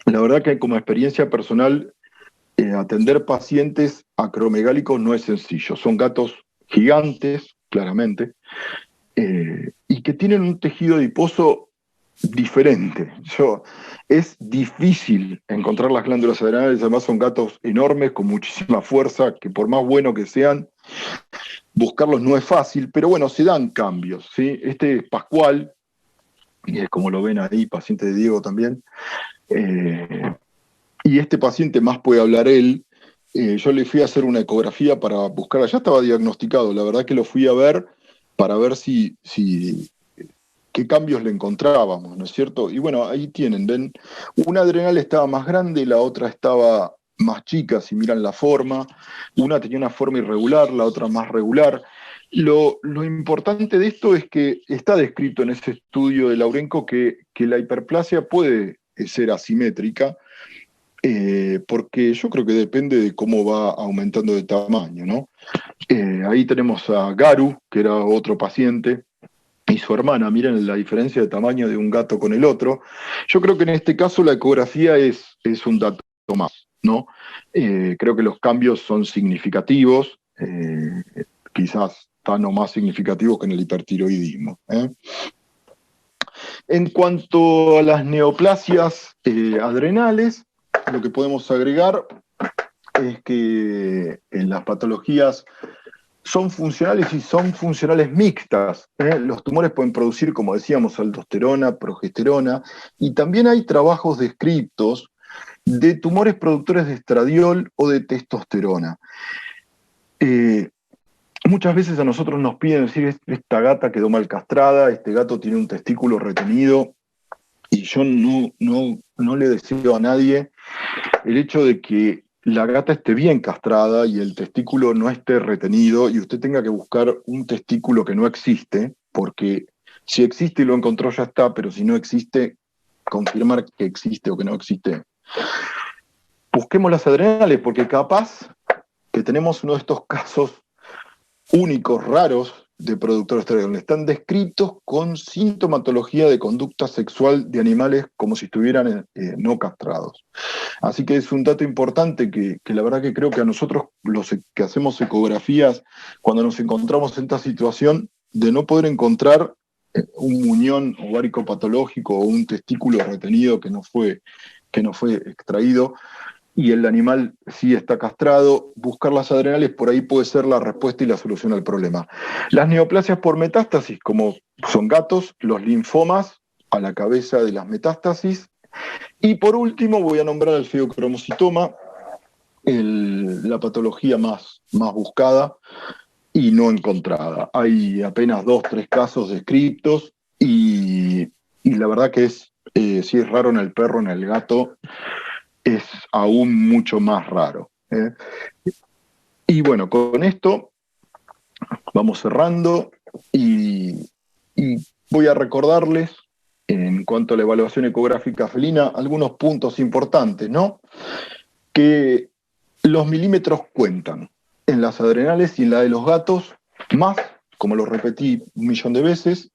la verdad que como experiencia personal, atender pacientes acromegálicos no es sencillo. Son gatos gigantes, claramente, y que tienen un tejido adiposo diferente. Es difícil encontrar las glándulas adrenales, además son gatos enormes, con muchísima fuerza, que por más bueno que sean, buscarlos no es fácil, pero bueno, se dan cambios, ¿sí? Este es Pascual, y es como lo ven ahí, paciente de Diego también, y este paciente más puede hablar él. Yo le fui a hacer una ecografía para buscar, ya estaba diagnosticado, la verdad que lo fui a ver para ver qué cambios le encontrábamos, ¿no es cierto? Y bueno, ahí tienen, ven, una adrenal estaba más grande, la otra estaba más chica, si miran la forma, una tenía una forma irregular, la otra más regular. Lo importante de esto es que está descrito en ese estudio de Laurenco que la hiperplasia puede ser asimétrica, porque yo creo que depende de cómo va aumentando de tamaño, ¿no? Ahí tenemos a Garu, que era otro paciente, y su hermana. Miren la diferencia de tamaño de un gato con el otro. Yo creo que en este caso la ecografía es un dato más, ¿no? Creo que los cambios son significativos, quizás tan o más significativos que en el hipertiroidismo. En cuanto a las neoplasias adrenales, lo que podemos agregar es que en las patologías son funcionales y son funcionales mixtas. Los tumores pueden producir, como decíamos, aldosterona, progesterona, y también hay trabajos descritos de tumores productores de estradiol o de testosterona. Muchas veces a nosotros nos piden decir, esta gata quedó mal castrada, este gato tiene un testículo retenido, y yo no le deseo a nadie el hecho de que la gata esté bien castrada y el testículo no esté retenido y usted tenga que buscar un testículo que no existe, porque si existe y lo encontró ya está, pero si no existe, confirmar que existe o que no existe. Busquemos las adrenales, porque capaz que tenemos uno de estos casos únicos, raros, de productores de estradiol. Están descritos con sintomatología de conducta sexual de animales como si estuvieran no castrados. Así que es un dato importante que la verdad que creo que a nosotros, los que hacemos ecografías, cuando nos encontramos en esta situación de no poder encontrar un muñón ovárico patológico o un testículo retenido que no fue extraído, y el animal sí está castrado, buscar las adrenales por ahí puede ser la respuesta y la solución al problema. Las neoplasias por metástasis, como son gatos, los linfomas a la cabeza de las metástasis, y por último voy a nombrar el feocromocitoma, la patología más buscada y no encontrada. Hay apenas 2-3 casos descritos y la verdad que si es raro en el perro, en el gato, es aún mucho más raro. Y bueno, con esto vamos cerrando y voy a recordarles, en cuanto a la evaluación ecográfica felina, algunos puntos importantes, ¿no? Que los milímetros cuentan en las adrenales y en la de los gatos, más, como lo repetí 1.000.000 de veces.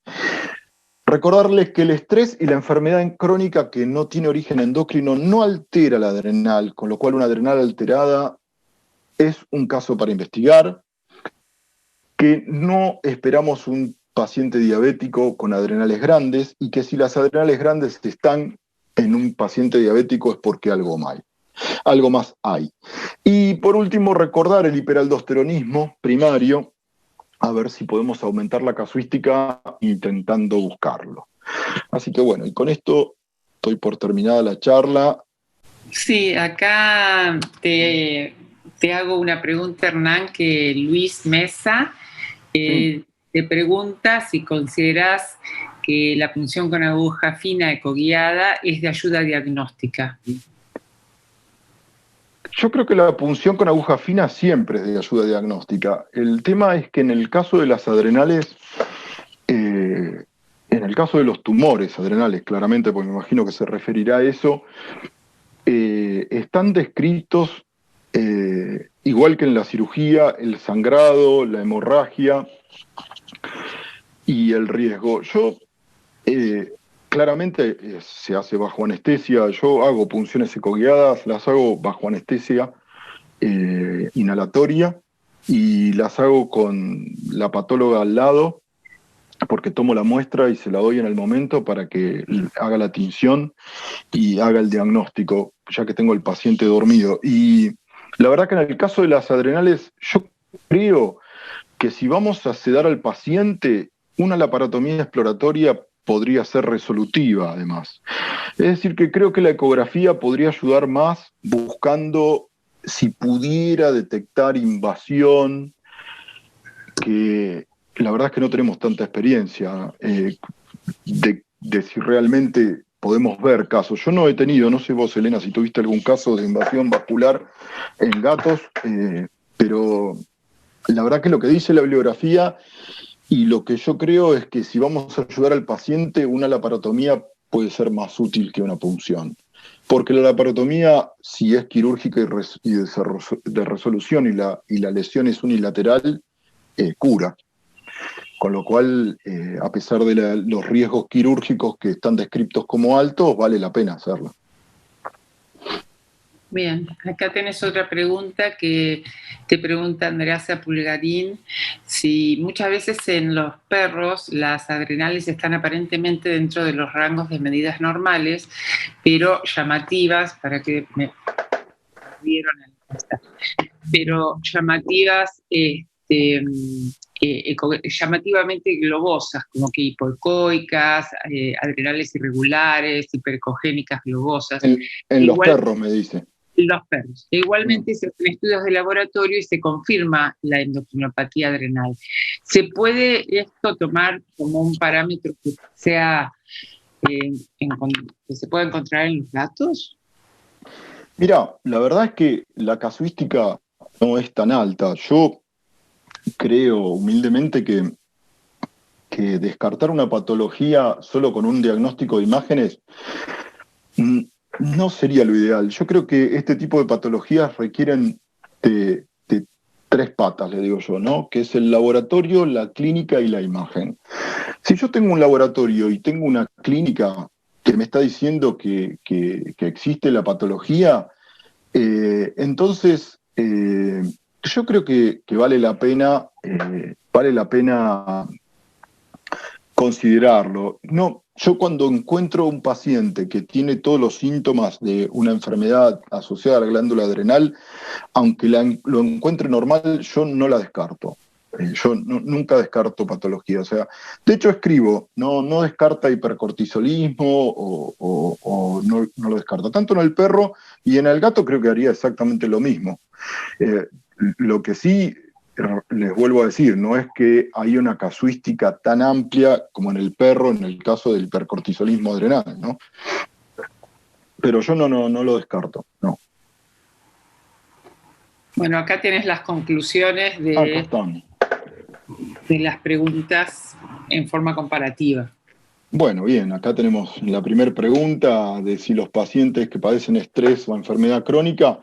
Recordarles que el estrés y la enfermedad crónica que no tiene origen endocrino no altera la adrenal, con lo cual una adrenal alterada es un caso para investigar, que no esperamos un paciente diabético con adrenales grandes y que si las adrenales grandes están en un paciente diabético es porque algo más hay. Y por último, recordar el hiperaldosteronismo primario, a ver si podemos aumentar la casuística intentando buscarlo. Así que bueno, y con esto estoy por terminada la charla. Sí, acá te hago una pregunta, Hernán, que Luis Mesa te pregunta si consideras que la punción con aguja fina ecoguiada es de ayuda diagnóstica. Yo creo que la punción con aguja fina siempre es de ayuda diagnóstica. El tema es que en el caso de las adrenales, en el caso de los tumores adrenales, claramente, porque me imagino que se referirá a eso, están descritos, igual que en la cirugía, el sangrado, la hemorragia y el riesgo. Claramente se hace bajo anestesia. Yo hago punciones ecoguiadas, las hago bajo anestesia inhalatoria y las hago con la patóloga al lado, porque tomo la muestra y se la doy en el momento para que haga la tinción y haga el diagnóstico, ya que tengo el paciente dormido. Y la verdad que en el caso de las adrenales, yo creo que si vamos a sedar al paciente, una laparotomía exploratoria podría ser resolutiva, además. Es decir, que creo que la ecografía podría ayudar más buscando si pudiera detectar invasión, que la verdad es que no tenemos tanta experiencia de si realmente podemos ver casos. Yo no he tenido, no sé vos, Elena, si tuviste algún caso de invasión vascular en gatos, pero la verdad que lo que dice la bibliografía y lo que yo creo es que si vamos a ayudar al paciente, una laparotomía puede ser más útil que una punción. Porque la laparotomía, si es quirúrgica y de resolución y la lesión es unilateral, cura. Con lo cual, a pesar de los riesgos quirúrgicos que están descritos como altos, vale la pena hacerlo. Bien, acá tenés otra pregunta que te pregunta Andreasa Pulgarín, si muchas veces en los perros las adrenales están aparentemente dentro de los rangos de medidas normales, pero llamativas, para que me vieron en la lista, pero llamativas, llamativamente globosas, como que hipoecoicas, adrenales irregulares, hipercogénicas globosas. En los perros, me dice. Los perros. Igualmente se hacen estudios de laboratorio y se confirma la endocrinopatía adrenal. ¿Se puede esto tomar como un parámetro que sea que se pueda encontrar en los gatos? Mira, la verdad es que la casuística no es tan alta. Yo creo humildemente que descartar una patología solo con un diagnóstico de imágenes no sería lo ideal. Yo creo que este tipo de patologías requieren de tres patas, le digo yo, ¿no? Que es el laboratorio, la clínica y la imagen. Si yo tengo un laboratorio y tengo una clínica que me está diciendo que existe la patología, entonces yo creo que vale la pena considerarlo. No, yo cuando encuentro un paciente que tiene todos los síntomas de una enfermedad asociada a la glándula adrenal, aunque lo encuentre normal, yo no la descarto. Yo nunca descarto patología. O sea, de hecho escribo, no descarta hipercortisolismo o no lo descarta. Tanto en el perro y en el gato creo que haría exactamente lo mismo. Lo que sí les vuelvo a decir, no es que hay una casuística tan amplia como en el perro en el caso del hipercortisolismo adrenal, ¿no? Pero yo no lo descarto, no. Bueno, acá tienes las conclusiones de las preguntas en forma comparativa. Bueno, bien, acá tenemos la primera pregunta de si los pacientes que padecen estrés o enfermedad crónica,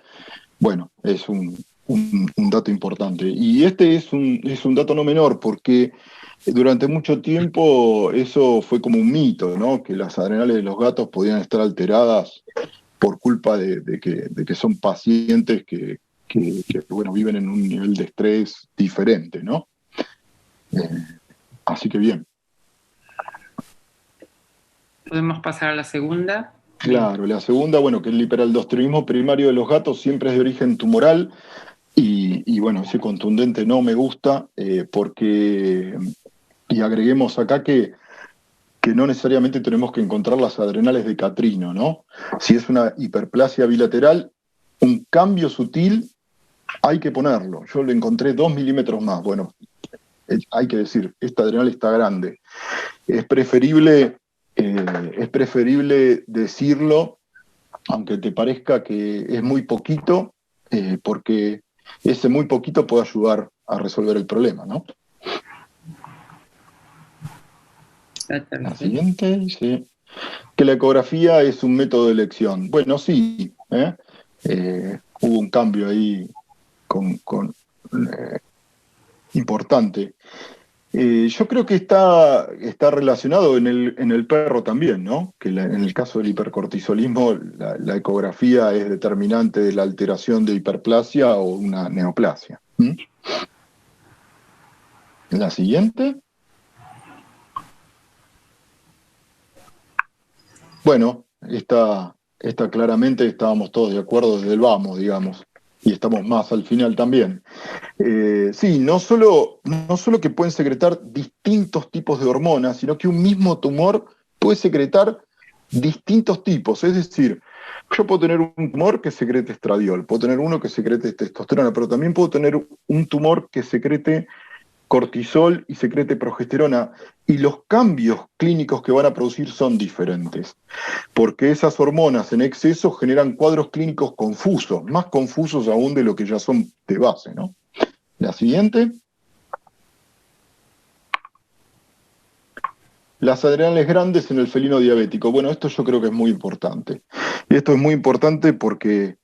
bueno, es un dato importante. Y este es un dato no menor, porque durante mucho tiempo eso fue como un mito, ¿no? Que las adrenales de los gatos podían estar alteradas por culpa de que son pacientes que bueno, viven en un nivel de estrés diferente, ¿no? Así que bien. ¿Podemos pasar a la segunda? Claro, la segunda, bueno, que el hiperaldosteronismo primario de los gatos siempre es de origen tumoral y bueno, ese contundente no me gusta porque, y agreguemos acá que no necesariamente tenemos que encontrar las adrenales de Catrino, ¿no? Si es una hiperplasia bilateral, un cambio sutil hay que ponerlo. Yo le encontré 2 milímetros más. Bueno, hay que decir, esta adrenal está grande. Es preferible decirlo, aunque te parezca que es muy poquito, porque ese muy poquito puede ayudar a resolver el problema, ¿no? La siguiente dice que la ecografía es un método de elección. Bueno, sí, hubo un cambio ahí importante. Yo creo que está relacionado en el perro también, ¿no? Que en el caso del hipercortisolismo, la ecografía es determinante de la alteración de hiperplasia o una neoplasia. La siguiente. Bueno, esta claramente estábamos todos de acuerdo desde el vamos, digamos, y estamos más al final también. Sí, no solo que pueden secretar distintos tipos de hormonas, sino que un mismo tumor puede secretar distintos tipos. Es decir, yo puedo tener un tumor que secrete estradiol, puedo tener uno que secrete testosterona, pero también puedo tener un tumor que secrete cortisol y secrete progesterona, y los cambios clínicos que van a producir son diferentes, porque esas hormonas en exceso generan cuadros clínicos confusos, más confusos aún de lo que ya son de base, ¿no? La siguiente. Las adrenales grandes en el felino diabético. Bueno, esto yo creo que es muy importante. Y esto es muy importante porque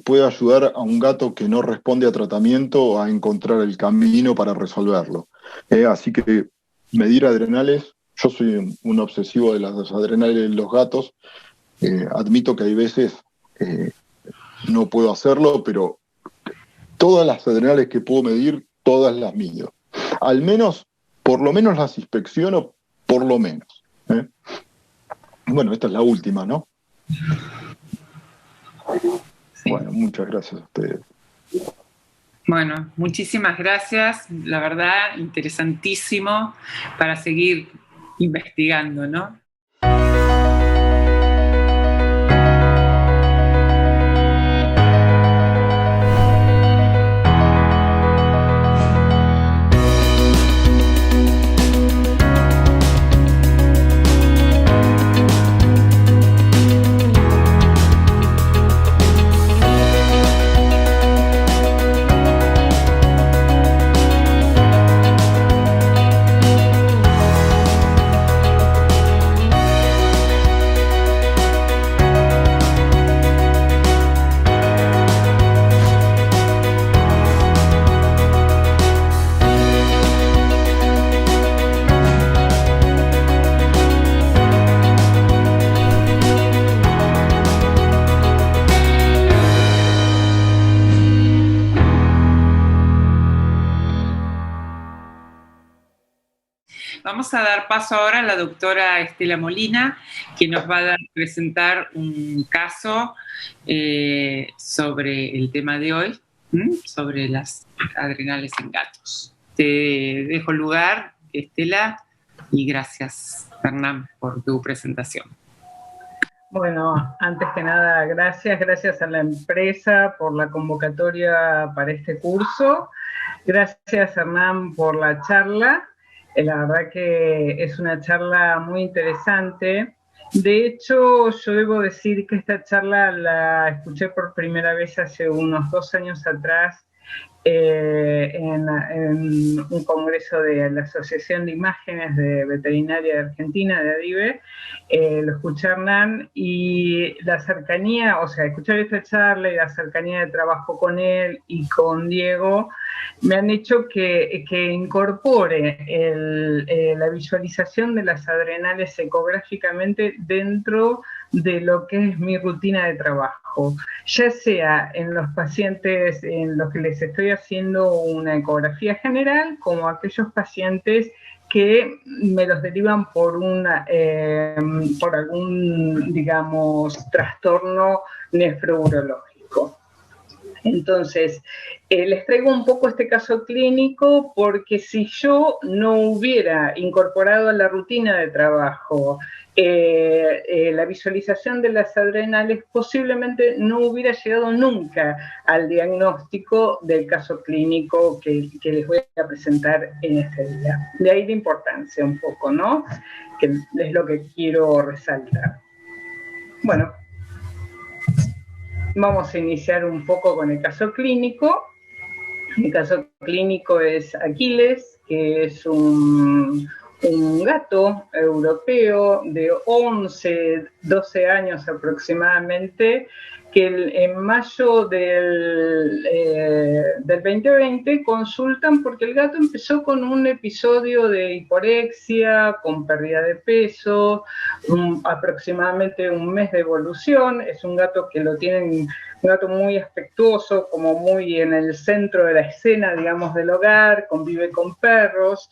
puede ayudar a un gato que no responde a tratamiento a encontrar el camino para resolverlo. Así que medir adrenales, yo soy un obsesivo de las adrenales de los gatos, admito que hay veces no puedo hacerlo, pero todas las adrenales que puedo medir, todas las mido. Al menos, por lo menos las inspecciono, por lo menos. Bueno, esta es la última, ¿no? Sí. Bueno, muchas gracias a ustedes. Bueno, muchísimas gracias. La verdad, interesantísimo para seguir investigando, ¿no? Vamos a dar paso ahora a la doctora Estela Molina, que nos va a presentar un caso sobre el tema de hoy, sobre las adrenales en gatos. Te dejo lugar, Estela, y gracias, Hernán, por tu presentación. Bueno, antes que nada, gracias a la empresa por la convocatoria para este curso. Gracias, Hernán, por la charla. La verdad que es una charla muy interesante. De hecho, yo debo decir que esta charla la escuché por primera vez hace unos 2 años atrás en un congreso de la Asociación de Imágenes de Veterinaria de Argentina, de ADIVE. Lo escuché a Hernán y la cercanía, o sea, escuchar esta charla y la cercanía de trabajo con él y con Diego me han hecho que incorpore la visualización de las adrenales ecográficamente dentro de lo que es mi rutina de trabajo, ya sea en los pacientes en los que les estoy haciendo una ecografía general, como aquellos pacientes que me los derivan por algún, digamos, trastorno nefrourológico. Entonces, les traigo un poco este caso clínico porque si yo no hubiera incorporado a la rutina de trabajo la visualización de las adrenales, posiblemente no hubiera llegado nunca al diagnóstico del caso clínico que les voy a presentar en este día. De ahí la importancia un poco, ¿no? Que es lo que quiero resaltar. Bueno. Vamos a iniciar un poco con el caso clínico. El caso clínico es Aquiles, que es un gato europeo de 11, 12 años aproximadamente, que en mayo del 2020 consultan porque el gato empezó con un episodio de hiporexia, con pérdida de peso, aproximadamente un mes de evolución. Es un gato que lo tienen, un gato muy afectuoso, como muy en el centro de la escena, digamos, del hogar, convive con perros.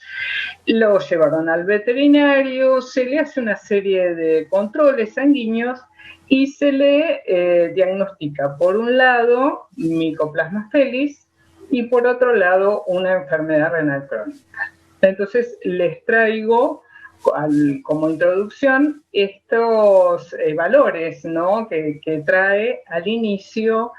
Lo llevaron al veterinario, se le hace una serie de controles sanguíneos y se le diagnostica, por un lado, Mycoplasma felis y por otro lado, una enfermedad renal crónica. Entonces, les traigo como introducción estos valores, ¿no?, que trae al inicio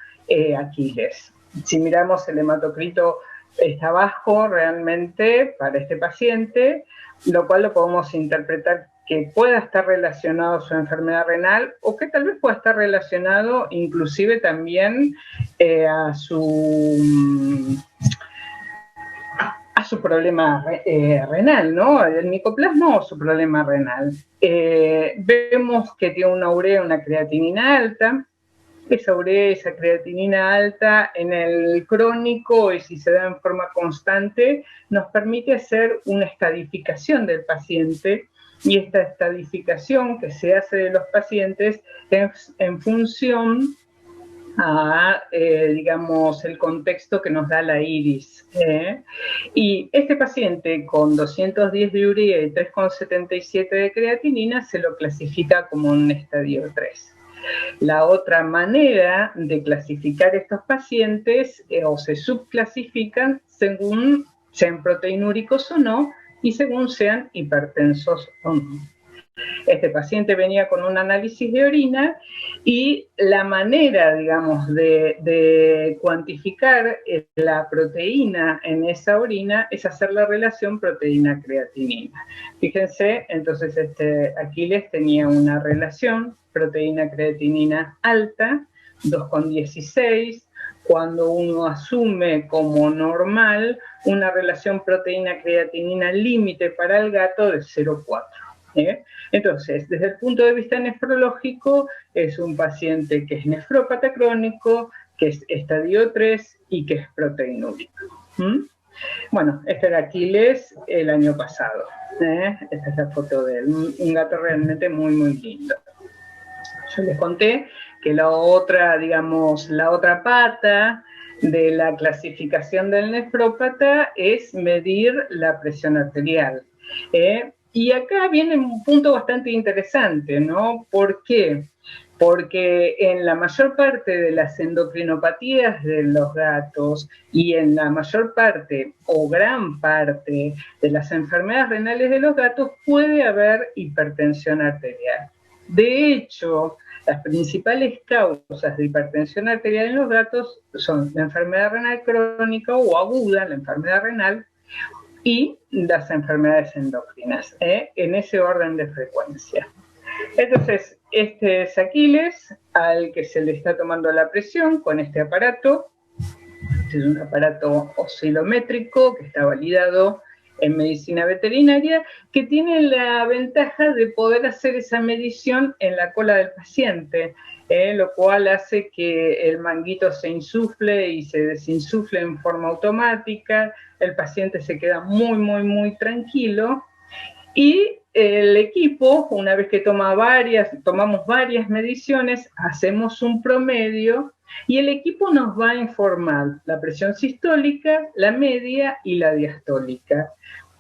Aquiles. Si miramos, el hematocrito está bajo realmente para este paciente, lo cual lo podemos interpretar que pueda estar relacionado a su enfermedad renal o que tal vez pueda estar relacionado inclusive también a su problema renal, ¿no? El micoplasma o su problema renal. Vemos que tiene una urea, una creatinina alta. Esa urea, esa creatinina alta en el crónico, y si se da en forma constante, nos permite hacer una estadificación del paciente, y esta estadificación que se hace de los pacientes es en función a, digamos, el contexto que nos da la IRIS. Y este paciente con 210 de urea y 3,77 de creatinina se lo clasifica como un estadio 3. La otra manera de clasificar estos pacientes o se subclasifican según sean proteinúricos o no y según sean hipertensos o no. Este paciente venía con un análisis de orina y la manera, digamos, de cuantificar la proteína en esa orina es hacer la relación proteína-creatinina. Fíjense, entonces Aquiles tenía una relación proteína-creatinina alta, 2,16, cuando uno asume como normal una relación proteína-creatinina límite para el gato de 0,4. Entonces, desde el punto de vista nefrológico, es un paciente que es nefrópata crónico, que es estadio 3 y que es proteinúrico. Bueno, este era Aquiles el año pasado. Esta es la foto de él, un gato realmente muy, muy lindo. Yo les conté que la otra, digamos, la otra pata de la clasificación del nefrópata es medir la presión arterial. Y acá viene un punto bastante interesante, ¿no? ¿Por qué? Porque en la mayor parte de las endocrinopatías de los gatos y en la mayor parte o gran parte de las enfermedades renales de los gatos puede haber hipertensión arterial. De hecho, las principales causas de hipertensión arterial en los gatos son la enfermedad renal crónica o aguda, la enfermedad renal, y las enfermedades endocrinas, en ese orden de frecuencia. Entonces, este es Aquiles, al que se le está tomando la presión con este aparato. Este es un aparato oscilométrico que está validado en medicina veterinaria, que tiene la ventaja de poder hacer esa medición en la cola del paciente, lo cual hace que el manguito se insufle y se desinsufle en forma automática. El paciente se queda muy, muy, muy tranquilo. Y el equipo, una vez que tomamos varias mediciones, hacemos un promedio y el equipo nos va a informar la presión sistólica, la media y la diastólica.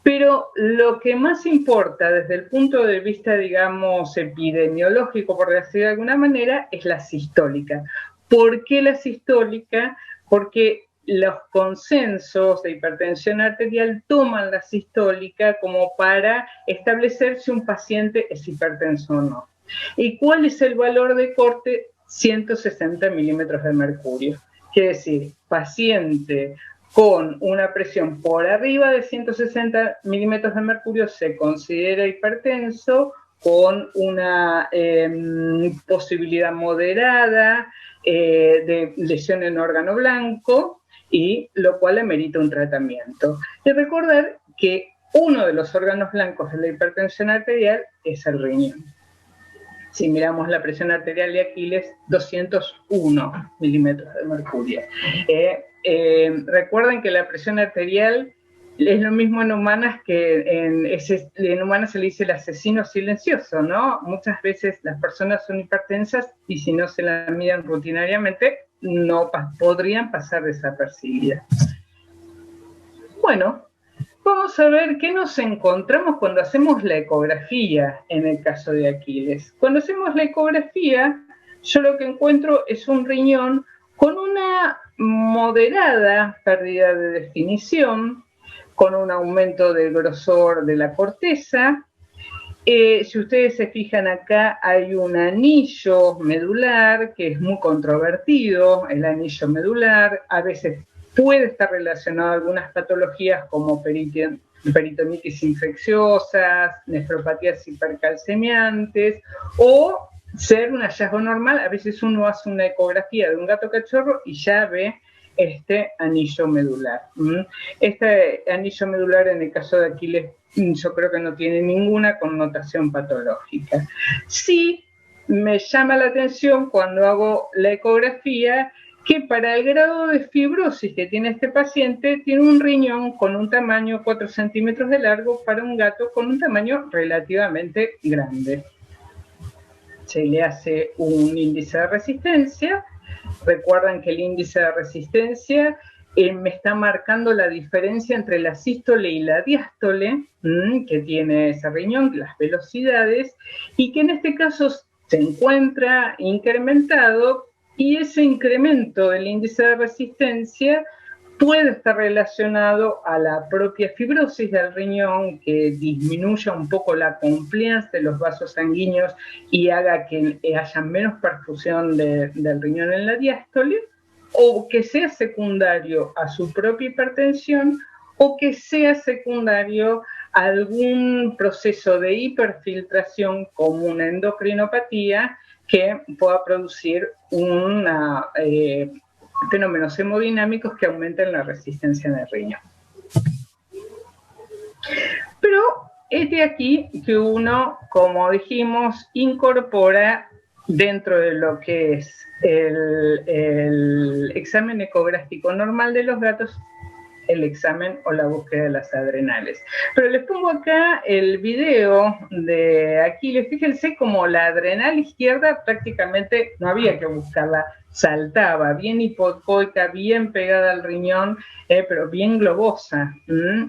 Pero lo que más importa desde el punto de vista, digamos, epidemiológico, por decirlo de alguna manera, es la sistólica. ¿Por qué la sistólica? Porque los consensos de hipertensión arterial toman la sistólica como para establecer si un paciente es hipertenso o no. ¿Y cuál es el valor de corte? 160 milímetros de mercurio. Quiere decir, paciente con una presión por arriba de 160 milímetros de mercurio se considera hipertenso, con una posibilidad moderada de lesión en órgano blanco, y lo cual amerita un tratamiento. Y recordar que uno de los órganos blancos de la hipertensión arterial es el riñón. Si miramos la presión arterial de Aquiles, 201 milímetros de mercurio. Recuerden que la presión arterial es lo mismo en humanas que en humanas se le dice el asesino silencioso, ¿no? Muchas veces las personas son hipertensas y si no se la miden rutinariamente, no podrían pasar desapercibidas. Bueno, vamos a ver qué nos encontramos cuando hacemos la ecografía en el caso de Aquiles. Cuando hacemos la ecografía, yo lo que encuentro es un riñón con una moderada pérdida de definición, con un aumento del grosor de la corteza. Si ustedes se fijan acá, hay un anillo medular que es muy controvertido. El anillo medular a veces puede estar relacionado a algunas patologías como peritonitis infecciosas, nefropatías hipercalcemiantes, o ser un hallazgo normal. A veces uno hace una ecografía de un gato cachorro y ya ve este anillo medular. Este anillo medular en el caso de Aquiles yo creo que no tiene ninguna connotación patológica. Sí me llama la atención cuando hago la ecografía que para el grado de fibrosis que tiene este paciente, tiene un riñón con un tamaño 4 centímetros de largo para un gato con un tamaño relativamente grande. Se le hace un índice de resistencia. Recuerdan que el índice de resistencia me está marcando la diferencia entre la sístole y la diástole que tiene ese riñón, las velocidades, y que en este caso se encuentra incrementado, y ese incremento del índice de resistencia puede estar relacionado a la propia fibrosis del riñón, que disminuya un poco la compliance de los vasos sanguíneos y haga que haya menos perfusión del riñón en la diástole, o que sea secundario a su propia hipertensión, o que sea secundario a algún proceso de hiperfiltración como una endocrinopatía que pueda producir fenómenos hemodinámicos que aumenten la resistencia en el riñón. Pero es de aquí que uno, como dijimos, incorpora dentro de lo que es el examen ecográfico normal de los gatos, el examen o la búsqueda de las adrenales. Pero les pongo acá el video de Aquiles. Fíjense como la adrenal izquierda prácticamente no había que buscarla, saltaba, bien hipocoica, bien pegada al riñón, pero bien globosa.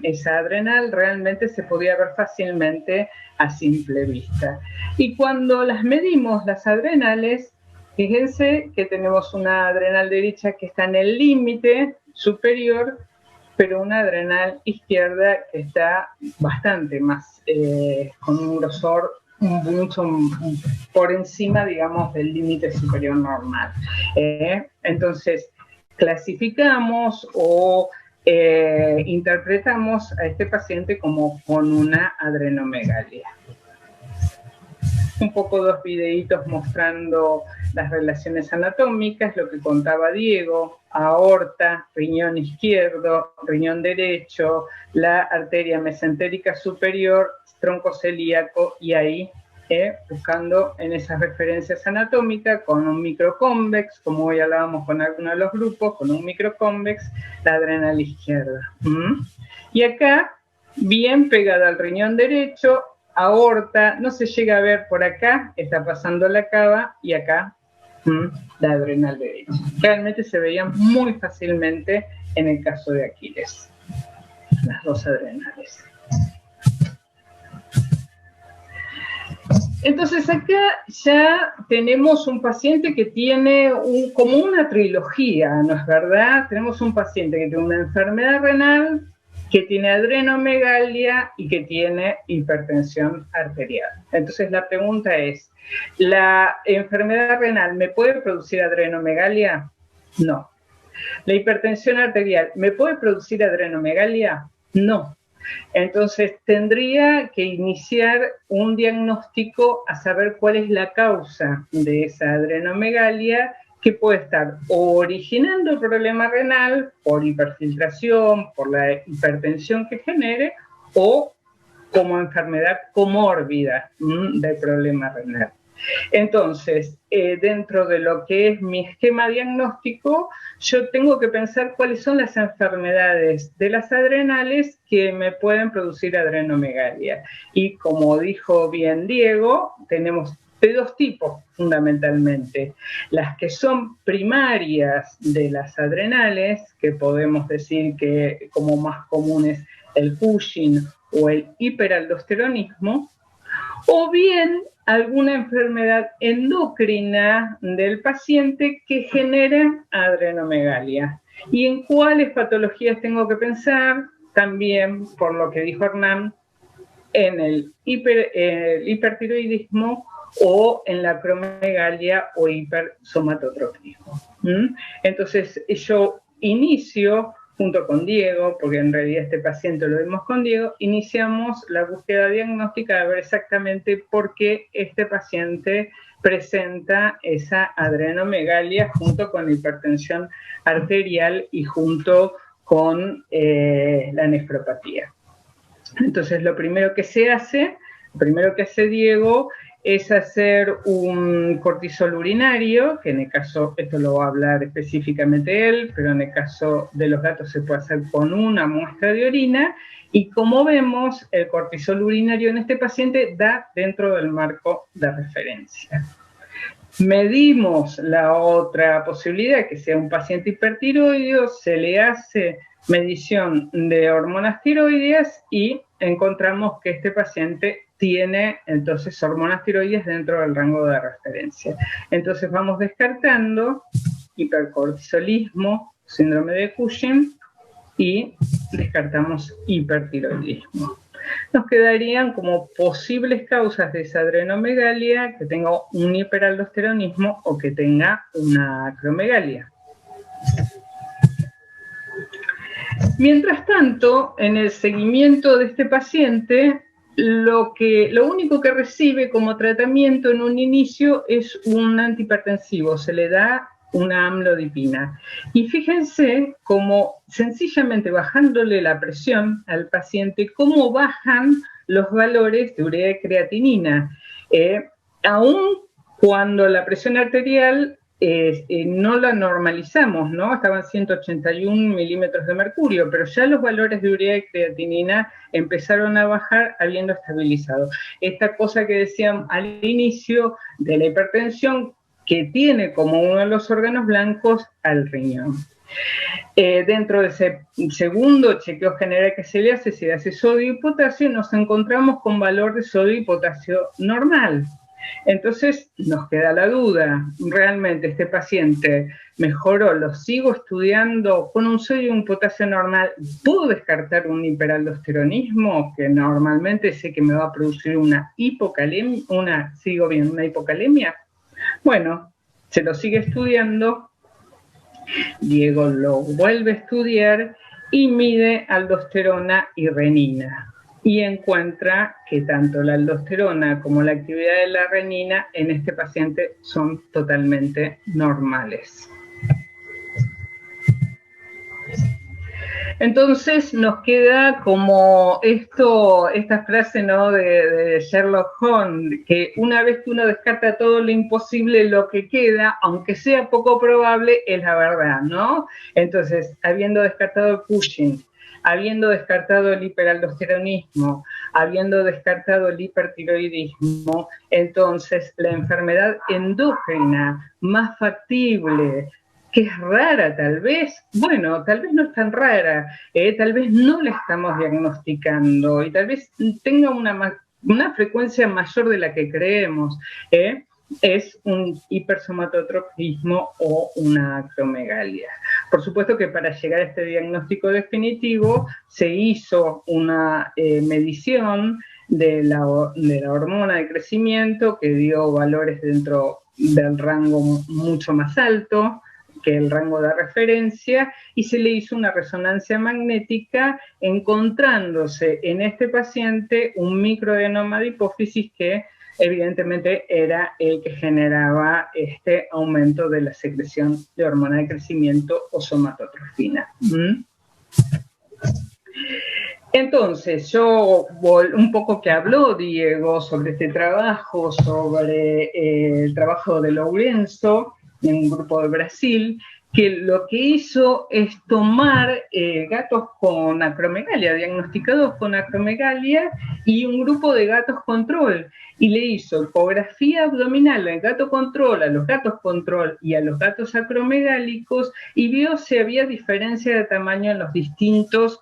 Esa adrenal realmente se podía ver fácilmente a simple vista. Y cuando las medimos, las adrenales, fíjense que tenemos una adrenal derecha que está en el límite superior, pero una adrenal izquierda que está bastante más, con un grosor mucho por encima, digamos, del límite superior normal. Entonces, clasificamos o interpretamos a este paciente como con una adrenomegalia. Un poco dos videitos mostrando las relaciones anatómicas, lo que contaba Diego: aorta, riñón izquierdo, riñón derecho, la arteria mesentérica superior, tronco celíaco, y ahí buscando en esas referencias anatómicas con un microconvex, como hoy hablábamos con algunos de los grupos, con un microconvex, la adrenal izquierda. Y acá, bien pegada al riñón derecho, aorta, no se llega a ver por acá, está pasando la cava, y acá la adrenal derecha. Realmente se veían muy fácilmente en el caso de Aquiles, las dos adrenales. Entonces acá ya tenemos un paciente que tiene como una trilogía, ¿no es verdad? Tenemos un paciente que tiene una enfermedad renal, que tiene adrenomegalia y que tiene hipertensión arterial. Entonces la pregunta es, ¿la enfermedad renal me puede producir adrenomegalia? No. ¿La hipertensión arterial me puede producir adrenomegalia? No. Entonces tendría que iniciar un diagnóstico a saber cuál es la causa de esa adrenomegalia, que puede estar originando el problema renal por hiperfiltración, por la hipertensión que genere, o como enfermedad comórbida del problema renal. Entonces, dentro de lo que es mi esquema diagnóstico, yo tengo que pensar cuáles son las enfermedades de las adrenales que me pueden producir adrenomegalia. Y como dijo bien Diego, tenemos de dos tipos fundamentalmente. Las que son primarias de las adrenales, que podemos decir que como más comunes el Cushing o el hiperaldosteronismo, o bien alguna enfermedad endocrina del paciente que genere adrenomegalia. ¿Y en cuáles patologías tengo que pensar? También, por lo que dijo Hernán, en el hipertiroidismo o en la acromegalia o hipersomatotropismo. Entonces, yo inicio junto con Diego, porque en realidad este paciente lo vimos con Diego, iniciamos la búsqueda diagnóstica de ver exactamente por qué este paciente presenta esa adrenomegalia junto con la hipertensión arterial y junto con la nefropatía. Entonces, lo primero que hace Diego es hacer un cortisol urinario, que en el caso, esto lo va a hablar específicamente él, pero en el caso de los gatos se puede hacer con una muestra de orina, y como vemos, el cortisol urinario en este paciente da dentro del marco de referencia. Medimos la otra posibilidad, que sea un paciente hipertiroideo, se le hace medición de hormonas tiroideas y encontramos que este paciente tiene entonces hormonas tiroides dentro del rango de referencia. Entonces vamos descartando hipercortisolismo, síndrome de Cushing, y descartamos hipertiroidismo. Nos quedarían como posibles causas de esa adrenomegalia que tenga un hiperaldosteronismo o que tenga una acromegalia. Mientras tanto, en el seguimiento de este paciente, lo único que recibe como tratamiento en un inicio es un antihipertensivo, se le da una amlodipina. Y fíjense cómo sencillamente bajándole la presión al paciente, cómo bajan los valores de urea y creatinina. Aún cuando la presión arterial no la normalizamos, ¿no? Estaban 181 milímetros de mercurio, pero ya los valores de urea y creatinina empezaron a bajar habiendo estabilizado. Esta cosa que decían al inicio de la hipertensión, que tiene como uno de los órganos blancos al riñón. Dentro de ese segundo chequeo general que se le hace sodio y potasio, nos encontramos con valor de sodio y potasio normal. Entonces nos queda la duda, ¿realmente este paciente mejoró? ¿Lo sigo estudiando con un sodio y un potasio normal? ¿Puedo descartar un hiperaldosteronismo que normalmente sé que me va a producir una hipocalemia, una hipocalemia? Bueno, se lo sigue estudiando, Diego lo vuelve a estudiar y mide aldosterona y renina. Y encuentra que tanto la aldosterona como la actividad de la renina en este paciente son totalmente normales. Entonces nos queda como esta frase, ¿no?, de Sherlock Holmes, que una vez que uno descarta todo lo imposible, lo que queda, aunque sea poco probable, es la verdad, ¿no? Entonces, habiendo descartado el Cushing, habiendo descartado el hiperaldosteronismo, habiendo descartado el hipertiroidismo, entonces la enfermedad endocrina más factible, que es rara tal vez, bueno, tal vez no es tan rara, tal vez no la estamos diagnosticando y tal vez tenga una frecuencia mayor de la que creemos, es un hipersomatotropismo o una acromegalia. Por supuesto que para llegar a este diagnóstico definitivo se hizo una medición de la hormona de crecimiento que dio valores dentro del rango mucho más alto que el rango de referencia, y se le hizo una resonancia magnética encontrándose en este paciente un microadenoma de hipófisis que evidentemente era el que generaba este aumento de la secreción de hormona de crecimiento o somatotrofina. Entonces, un poco que habló Diego sobre este trabajo, sobre el trabajo de Lourenço, en un grupo de Brasil, que lo que hizo es tomar gatos con acromegalia, diagnosticados con acromegalia, y un grupo de gatos control, y le hizo ecografía abdominal al gato control, a los gatos control y a los gatos acromegálicos, y vio si había diferencia de tamaño en los distintos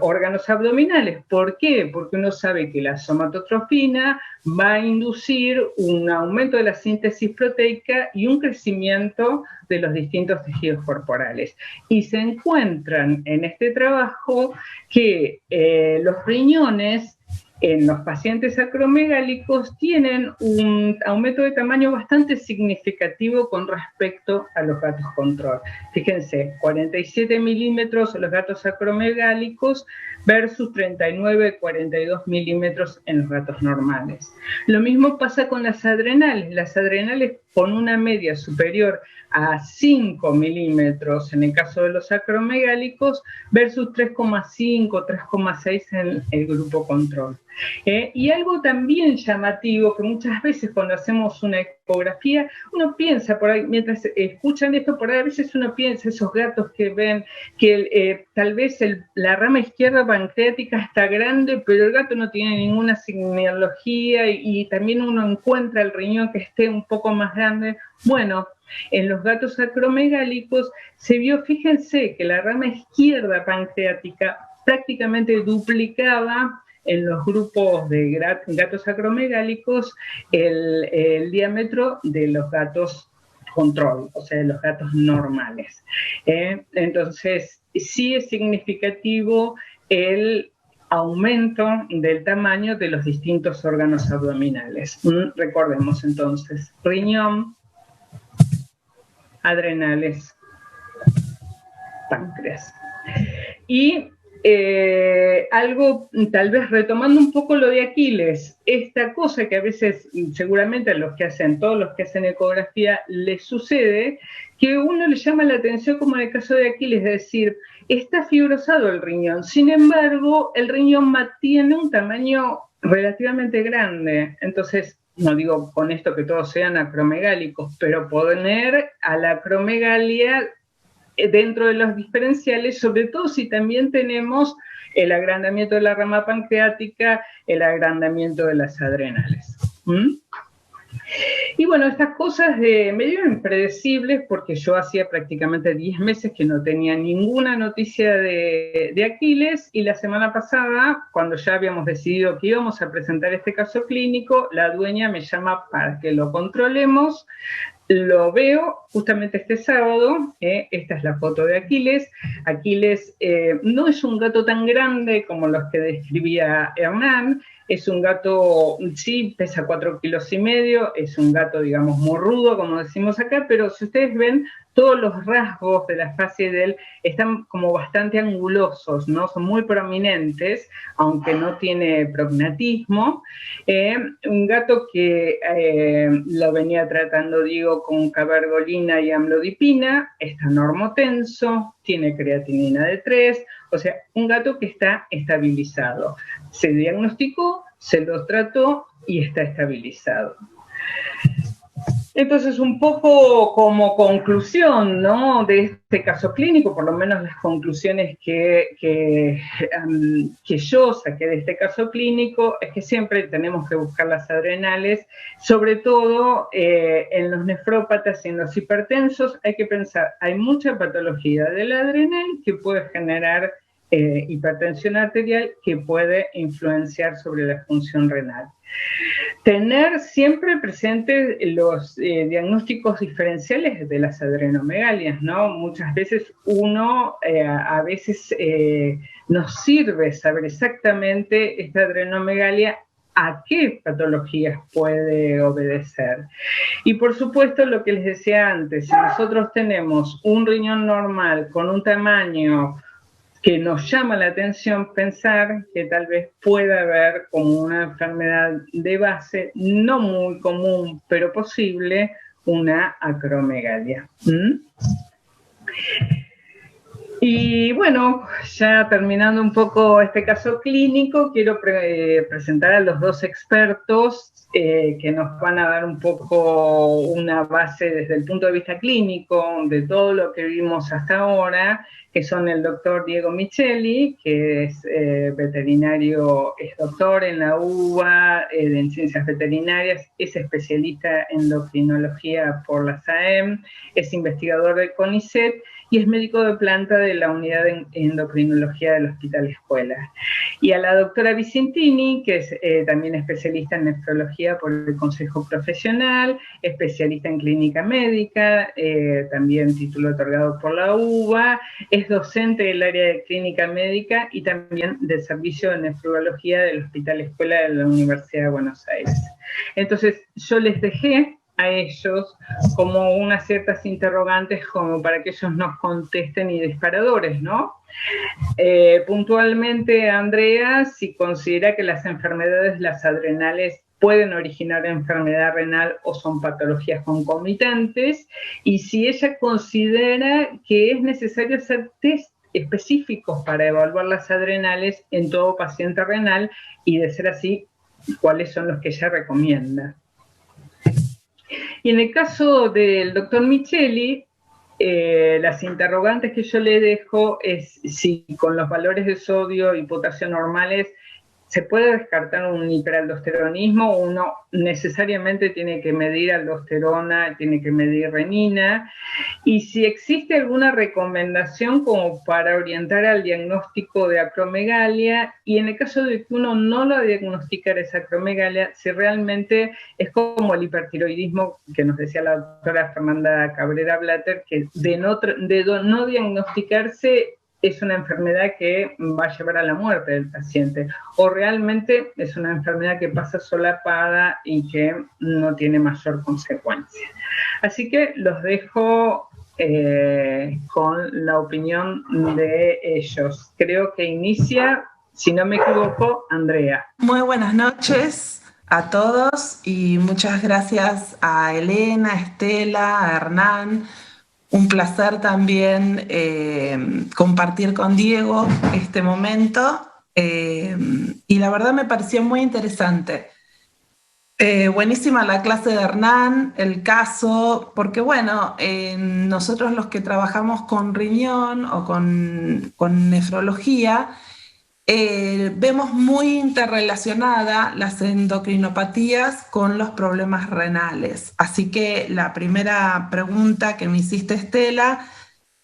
órganos abdominales. ¿Por qué? Porque uno sabe que la somatotrofina va a inducir un aumento de la síntesis proteica y un crecimiento de los distintos tejidos corporales. Y se encuentran en este trabajo que los riñones en los pacientes acromegálicos tienen un aumento de tamaño bastante significativo con respecto a los gatos control. Fíjense, 47 milímetros los gatos acromegálicos versus 39, 42 milímetros en los gatos normales. Lo mismo pasa con las adrenales. Las adrenales con una media superior a 5 milímetros en el caso de los acromegálicos versus 3,5, 3,6 en el grupo control. Y algo también llamativo, que muchas veces cuando hacemos una ecografía, uno piensa, por ahí, mientras escuchan esto, por ahí a veces uno piensa, esos gatos que ven que tal vez la rama izquierda pancreática está grande, pero el gato no tiene ninguna señalología, y también uno encuentra el riñón que esté un poco más grande. Bueno, en los gatos acromegálicos se vio, fíjense, que la rama izquierda pancreática prácticamente duplicaba en los grupos de gatos acromegálicos el diámetro de los gatos control, o sea, de los gatos normales. Entonces, sí es significativo el aumento del tamaño de los distintos órganos abdominales. Recordemos entonces, riñón, adrenales, páncreas. Y algo, tal vez retomando un poco lo de Aquiles, esta cosa que a veces seguramente a todos los que hacen ecografía les sucede, que uno le llama la atención como en el caso de Aquiles, es decir, está fibrosado el riñón, sin embargo el riñón mantiene un tamaño relativamente grande. Entonces, no digo con esto que todos sean acromegálicos, pero poner a la acromegalia dentro de los diferenciales, sobre todo si también tenemos el agrandamiento de la rama pancreática, el agrandamiento de las adrenales. Y bueno, estas cosas medio impredecibles, porque yo hacía prácticamente 10 meses que no tenía ninguna noticia de Aquiles, y la semana pasada, cuando ya habíamos decidido que íbamos a presentar este caso clínico, la dueña me llama para que lo controlemos. Lo veo justamente este sábado, esta es la foto de Aquiles. Aquiles no es un gato tan grande como los que describía Hernán, es un gato, sí, pesa 4,5 kilos, es un gato, digamos, muy rudo, como decimos acá, pero si ustedes ven, todos los rasgos de la fase de él están como bastante angulosos, ¿no? Son muy prominentes, aunque no tiene prognatismo. Un gato que lo venía tratando, digo, con cabergolina y amlodipina, está normotenso, tiene creatinina de 3, o sea, un gato que está estabilizado. Se diagnosticó, se lo trató y está estabilizado. Entonces, un poco como conclusión, ¿no?, de este caso clínico, por lo menos las conclusiones que yo saqué de este caso clínico, es que siempre tenemos que buscar las adrenales, sobre todo en los nefrópatas y en los hipertensos. Hay que pensar, hay mucha patología del adrenal que puede generar hipertensión arterial, que puede influenciar sobre la función renal. Tener siempre presentes los diagnósticos diferenciales de las adrenomegalias, ¿no? Muchas veces a veces nos sirve saber exactamente esta adrenomegalia a qué patologías puede obedecer. Y por supuesto, lo que les decía antes, si nosotros tenemos un riñón normal con un tamaño que nos llama la atención pensar que tal vez pueda haber como una enfermedad de base, no muy común, pero posible, una acromegalia. Y bueno, ya terminando un poco este caso clínico, quiero presentar a los dos expertos que nos van a dar un poco una base desde el punto de vista clínico de todo lo que vimos hasta ahora, que son el doctor Diego Micheli, que es veterinario, es doctor en la UBA, en ciencias veterinarias, es especialista en endocrinología por la SAEM, es investigador del CONICET, y es médico de planta de la unidad de endocrinología del Hospital Escuela. Y a la doctora Vicentini, que es también especialista en nefrología por el Consejo Profesional, especialista en clínica médica, también título otorgado por la UBA, es docente del área de clínica médica y también del servicio de nefrología del Hospital Escuela de la Universidad de Buenos Aires. Entonces, yo les dejé a ellos como unas ciertas interrogantes como para que ellos nos contesten y disparadores, ¿no? Puntualmente, Andrea, si considera que las enfermedades, las adrenales, pueden originar enfermedad renal o son patologías concomitantes, y si ella considera que es necesario hacer test específicos para evaluar las adrenales en todo paciente renal, y de ser así, cuáles son los que ella recomienda. Y en el caso del doctor Micheli, las interrogantes que yo le dejo es si con los valores de sodio y potasio normales se puede descartar un hiperaldosteronismo, o uno necesariamente tiene que medir aldosterona, tiene que medir renina, y si existe alguna recomendación como para orientar al diagnóstico de acromegalia, y en el caso de que uno no lo diagnosticara esa acromegalia, si realmente es como el hipertiroidismo que nos decía la doctora Fernanda Cabrera Blatter, que de no diagnosticarse es una enfermedad que va a llevar a la muerte del paciente, o realmente es una enfermedad que pasa solapada y que no tiene mayor consecuencia. Así que los dejo con la opinión de ellos. Creo que inicia, si no me equivoco, Andrea. Muy buenas noches a todos y muchas gracias a Elena, a Estela, a Hernán. Un placer también compartir con Diego este momento y la verdad me pareció muy interesante. Buenísima la clase de Hernán, el caso, porque bueno, nosotros los que trabajamos con riñón o con nefrología, vemos muy interrelacionada las endocrinopatías con los problemas renales. Así que la primera pregunta que me hiciste, Estela,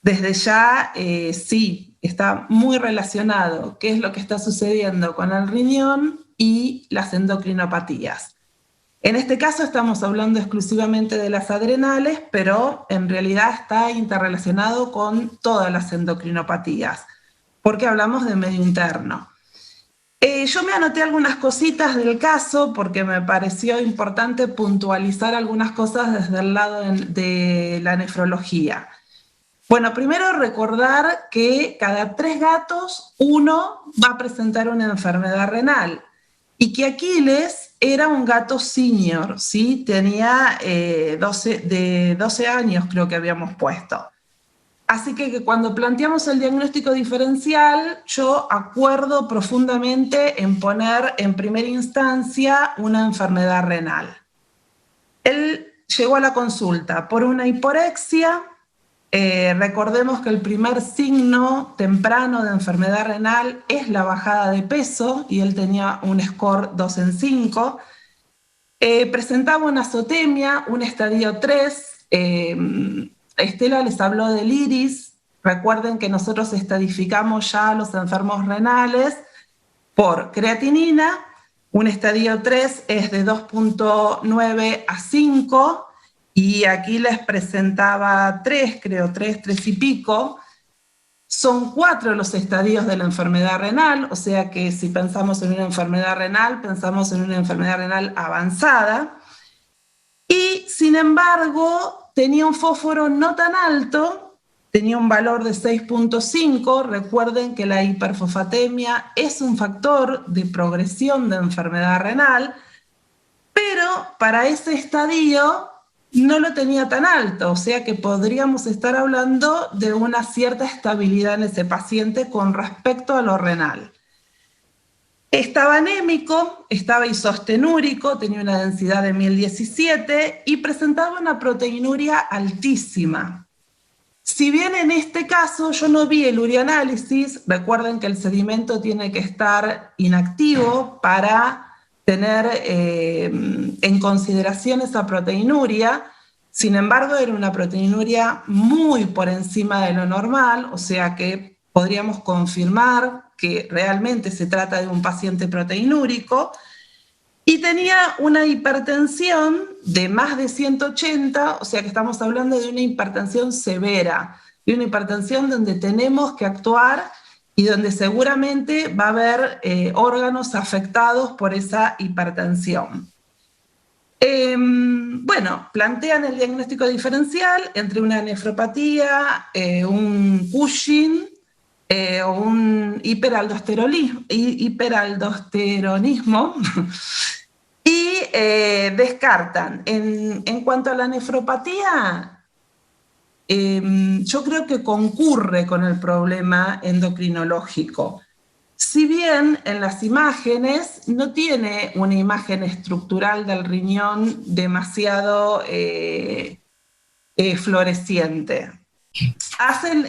desde ya sí, está muy relacionado qué es lo que está sucediendo con el riñón y las endocrinopatías. En este caso estamos hablando exclusivamente de las adrenales, pero en realidad está interrelacionado con todas las endocrinopatías, porque hablamos de medio interno. Yo me anoté algunas cositas del caso porque me pareció importante puntualizar algunas cosas desde el lado de la nefrología. Bueno, primero recordar que cada 3 gatos, uno va a presentar una enfermedad renal y que Aquiles era un gato senior, ¿sí? Tenía 12 años creo que habíamos puesto. Así que cuando planteamos el diagnóstico diferencial, yo acuerdo profundamente en poner en primera instancia una enfermedad renal. Él llegó a la consulta por una hiporexia. Recordemos que el primer signo temprano de enfermedad renal es la bajada de peso y él tenía un score 2 en 5. Presentaba una azotemia, un estadio 3. Estela les habló del iris. Recuerden que nosotros estadificamos ya los enfermos renales por creatinina. Un estadio 3 es de 2.9 a 5 y aquí les presentaba 3, creo, 3 y pico. Son 4 los estadios de la enfermedad renal, o sea que si pensamos en una enfermedad renal, pensamos en una enfermedad renal avanzada. Y sin embargo, tenía un fósforo no tan alto tenía un valor de 6.5. Recuerden que la hiperfosfatemia es un factor de progresión de enfermedad renal, pero para ese estadio no lo tenía tan alto, o sea que podríamos estar hablando de una cierta estabilidad en ese paciente con respecto a lo renal. Estaba anémico, estaba isostenúrico, tenía una densidad de 1017 y presentaba una proteinuria altísima. Si bien en este caso yo no vi el urianálisis, recuerden que el sedimento tiene que estar inactivo para tener en consideración esa proteinuria. Sin embargo, era una proteinuria muy por encima de lo normal, o sea que podríamos confirmar que realmente se trata de un paciente proteinúrico, y tenía una hipertensión de más de 180, o sea que estamos hablando de una hipertensión severa, de una hipertensión donde tenemos que actuar y donde seguramente va a haber órganos afectados por esa hipertensión. Bueno, plantean el diagnóstico diferencial entre una nefropatía, un Cushing o un hiperaldosteronismo y descartan. En cuanto a la nefropatía, yo creo que concurre con el problema endocrinológico. Si bien en las imágenes no tiene una imagen estructural del riñón demasiado floreciente. Hacen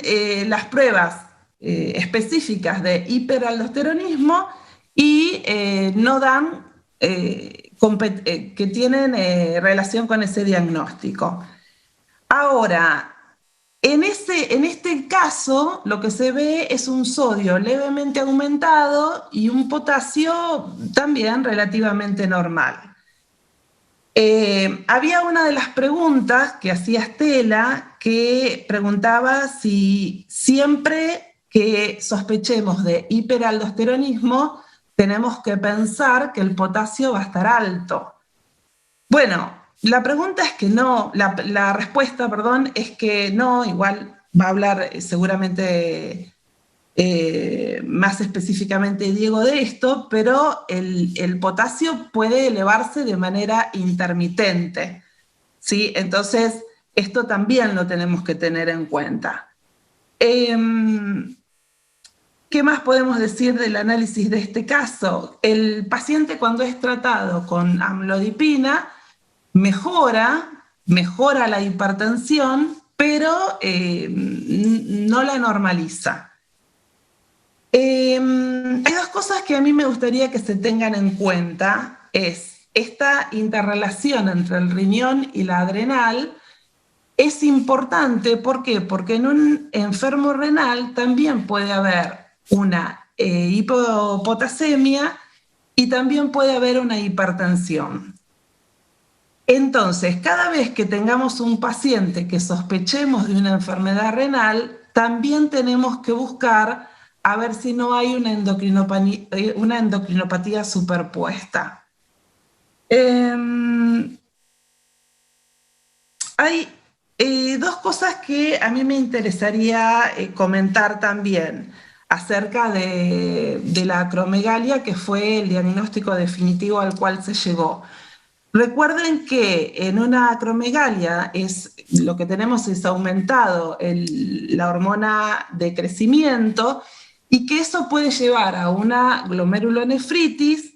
las pruebas específicas de hiperaldosteronismo y no dan que tienen relación con ese diagnóstico. Ahora, en este caso, lo que se ve es un sodio levemente aumentado y un potasio también relativamente normal. Había una de las preguntas que hacía Estela que preguntaba si siempre que sospechemos de hiperaldosteronismo tenemos que pensar que el potasio va a estar alto. Bueno, la pregunta es que no, la respuesta, perdón, es que no. Igual va a hablar seguramente más específicamente Diego de esto, pero el potasio puede elevarse de manera intermitente, ¿sí? Entonces, esto también lo tenemos que tener en cuenta. ¿Qué más podemos decir del análisis de este caso? El paciente, cuando es tratado con amlodipina, mejora la hipertensión, pero no la normaliza. Hay dos cosas que a mí me gustaría que se tengan en cuenta. Es esta interrelación entre el riñón y la adrenal. Es importante, ¿por qué? Porque en un enfermo renal también puede haber una hipopotasemia y también puede haber una hipertensión. Entonces, cada vez que tengamos un paciente que sospechemos de una enfermedad renal, también tenemos que buscar a ver si no hay una endocrinopatía superpuesta. Hay dos cosas que a mí me interesaría comentar también acerca de la acromegalia, que fue el diagnóstico definitivo al cual se llegó. Recuerden que en una acromegalia lo que tenemos es aumentado la hormona de crecimiento, y que eso puede llevar a una glomerulonefritis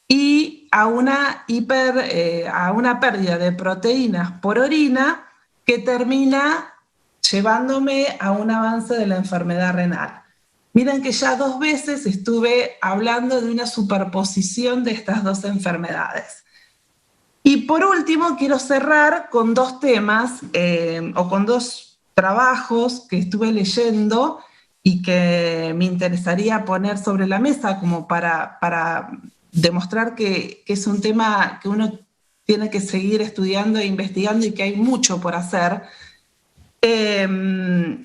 y a una pérdida de proteínas por orina, que termina llevándome a un avance de la enfermedad renal. Miren que ya 2 veces estuve hablando de una superposición de estas dos enfermedades. Y por último, quiero cerrar con 2 temas o con 2 trabajos que estuve leyendo y que me interesaría poner sobre la mesa como para demostrar que es un tema que uno tiene que seguir estudiando e investigando y que hay mucho por hacer,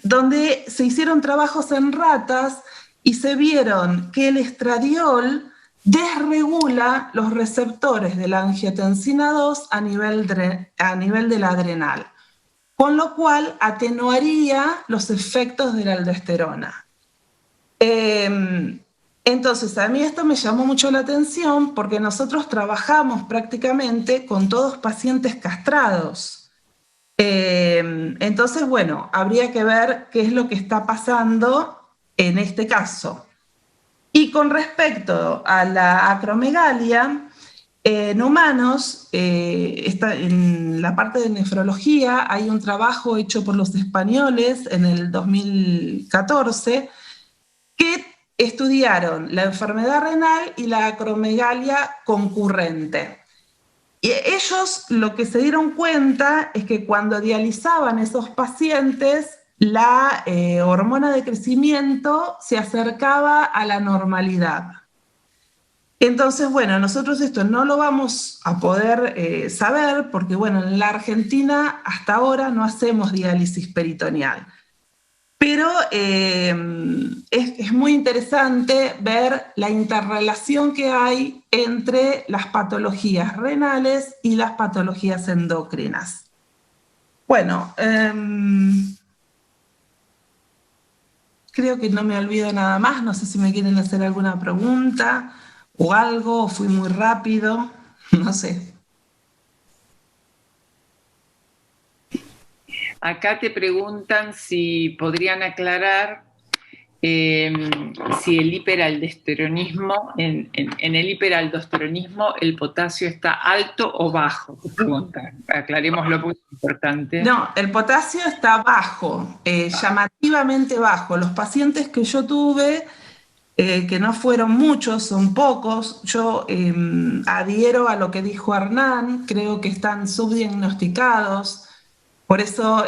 donde se hicieron trabajos en ratas y se vieron que el estradiol desregula los receptores de la angiotensina 2 a nivel de la adrenal. con lo cual atenuaría los efectos de la aldosterona. Entonces, a mí esto me llamó mucho la atención porque nosotros trabajamos prácticamente con todos pacientes castrados. Entonces, bueno, habría que ver qué es lo que está pasando en este caso. Y con respecto a la acromegalia, en humanos, en la parte de nefrología, hay un trabajo hecho por los españoles en el 2014 que estudiaron la enfermedad renal y la acromegalia concurrente. Y ellos lo que se dieron cuenta es que cuando dializaban esos pacientes, la hormona de crecimiento se acercaba a la normalidad. Entonces, bueno, nosotros esto no lo vamos a poder saber porque, bueno, en la Argentina hasta ahora no hacemos diálisis peritoneal. Pero es muy interesante ver la interrelación que hay entre las patologías renales y las patologías endocrinas. Bueno, creo que no me olvido nada más. No sé si me quieren hacer alguna pregunta o algo, o fui muy rápido, no sé. Acá te preguntan si podrían aclarar si el hiperaldosteronismo, en el hiperaldosteronismo el potasio está alto o bajo. Aclarémoslo porque es importante. No, el potasio está bajo, llamativamente bajo. Los pacientes que yo tuve, que no fueron muchos, son pocos, yo adhiero a lo que dijo Hernán, creo que están subdiagnosticados. Por eso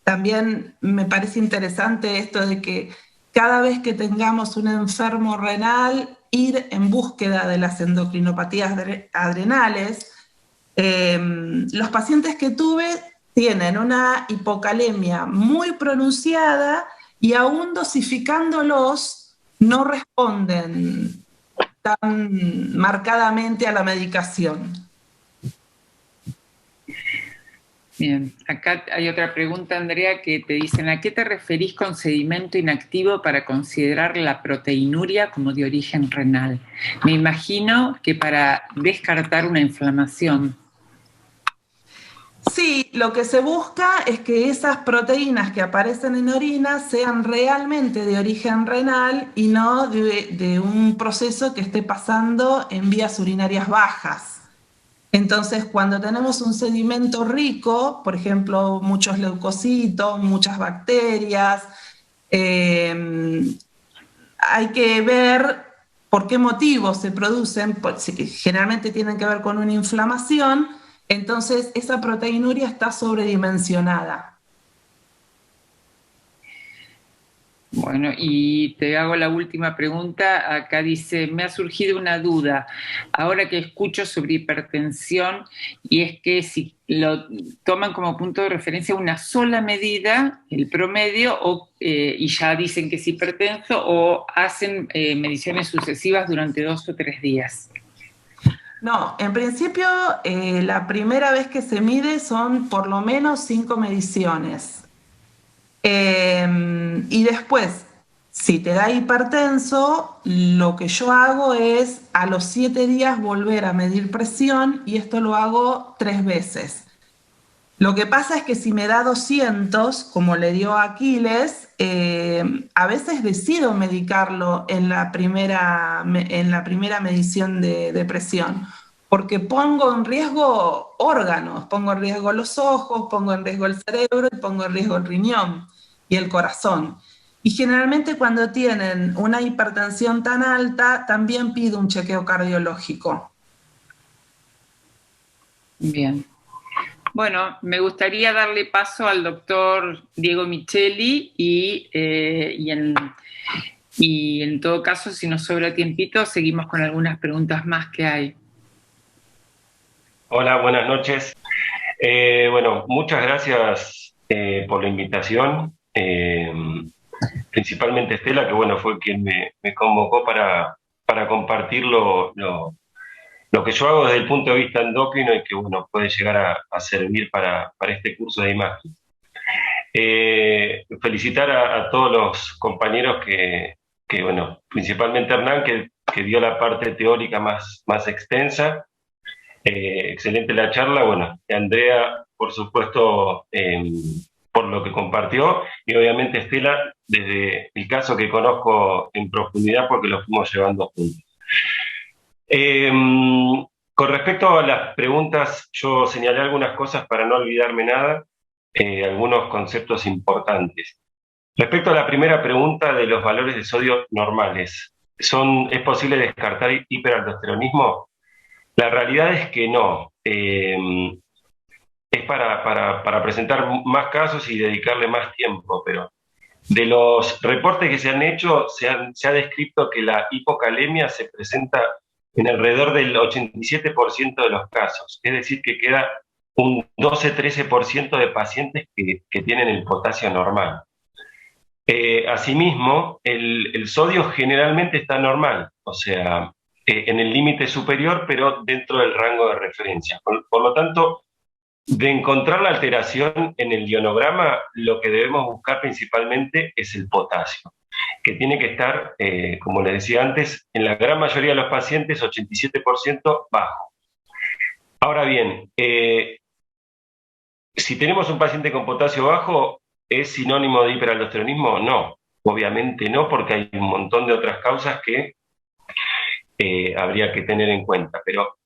también me parece interesante esto de que cada vez que tengamos un enfermo renal, ir en búsqueda de las endocrinopatías adrenales. Los pacientes que tuve tienen una hipocalemia muy pronunciada y aún dosificándolos no responden tan marcadamente a la medicación. Bien, acá hay otra pregunta, Andrea, que te dicen, ¿a qué te referís con sedimento inactivo para considerar la proteinuria como de origen renal? Me imagino que para descartar una inflamación. Sí, lo que se busca es que esas proteínas que aparecen en orina sean realmente de origen renal y no de un proceso que esté pasando en vías urinarias bajas. Entonces, cuando tenemos un sedimento rico, por ejemplo, muchos leucocitos, muchas bacterias, hay que ver por qué motivos se producen, generalmente tienen que ver con una inflamación, entonces esa proteinuria está sobredimensionada. Bueno, y te hago la última pregunta. Acá dice, me ha surgido una duda, ahora que escucho sobre hipertensión, y es que si lo toman como punto de referencia una sola medida, el promedio, y ya dicen que es hipertenso, o hacen mediciones sucesivas durante 2 o 3 días. No, en principio la primera vez que se mide son por lo menos 5 mediciones. Y después, si te da hipertenso, lo que yo hago es a los 7 días volver a medir presión y esto lo hago 3 veces. Lo que pasa es que si me da 200, como le dio a Aquiles, a veces decido medicarlo en la primera medición de presión, porque pongo en riesgo órganos, pongo en riesgo los ojos, pongo en riesgo el cerebro y pongo en riesgo el riñón y el corazón. Y generalmente cuando tienen una hipertensión tan alta, también pido un chequeo cardiológico. Bien. Bueno, me gustaría darle paso al doctor Diego Micheli y en todo caso, si nos sobra tiempito, seguimos con algunas preguntas más que hay. Hola, buenas noches. Bueno, muchas gracias por la invitación. Principalmente Estela, que bueno, fue quien me convocó para compartir lo lo que yo hago desde el punto de vista endocrino y que bueno, puede llegar a servir para este curso de imagen. Felicitar a todos los compañeros que, bueno, principalmente Hernán, que dio la parte teórica más extensa. Excelente la charla. Bueno, Andrea, por supuesto, por lo que compartió, y obviamente Estela, desde el caso que conozco en profundidad porque lo fuimos llevando juntos. Con respecto a las preguntas, yo señalé algunas cosas para no olvidarme nada, algunos conceptos importantes. Respecto a la primera pregunta de los valores de sodio normales, ¿es posible descartar hiperaldosteronismo? La realidad es que no. Es para presentar más casos y dedicarle más tiempo, pero de los reportes que se han hecho, se ha descrito que la hipocalemia se presenta en alrededor del 87% de los casos, es decir, que queda un 12-13% de pacientes que tienen el potasio normal. Asimismo, el sodio generalmente está normal, o sea, en el límite superior, pero dentro del rango de referencia. Por lo tanto, de encontrar la alteración en el ionograma, lo que debemos buscar principalmente es el potasio, que tiene que estar, como les decía antes, en la gran mayoría de los pacientes, 87% bajo. Ahora bien, si tenemos un paciente con potasio bajo, ¿es sinónimo de hiperaldosteronismo? No, obviamente no, porque hay un montón de otras causas que habría que tener en cuenta. Pero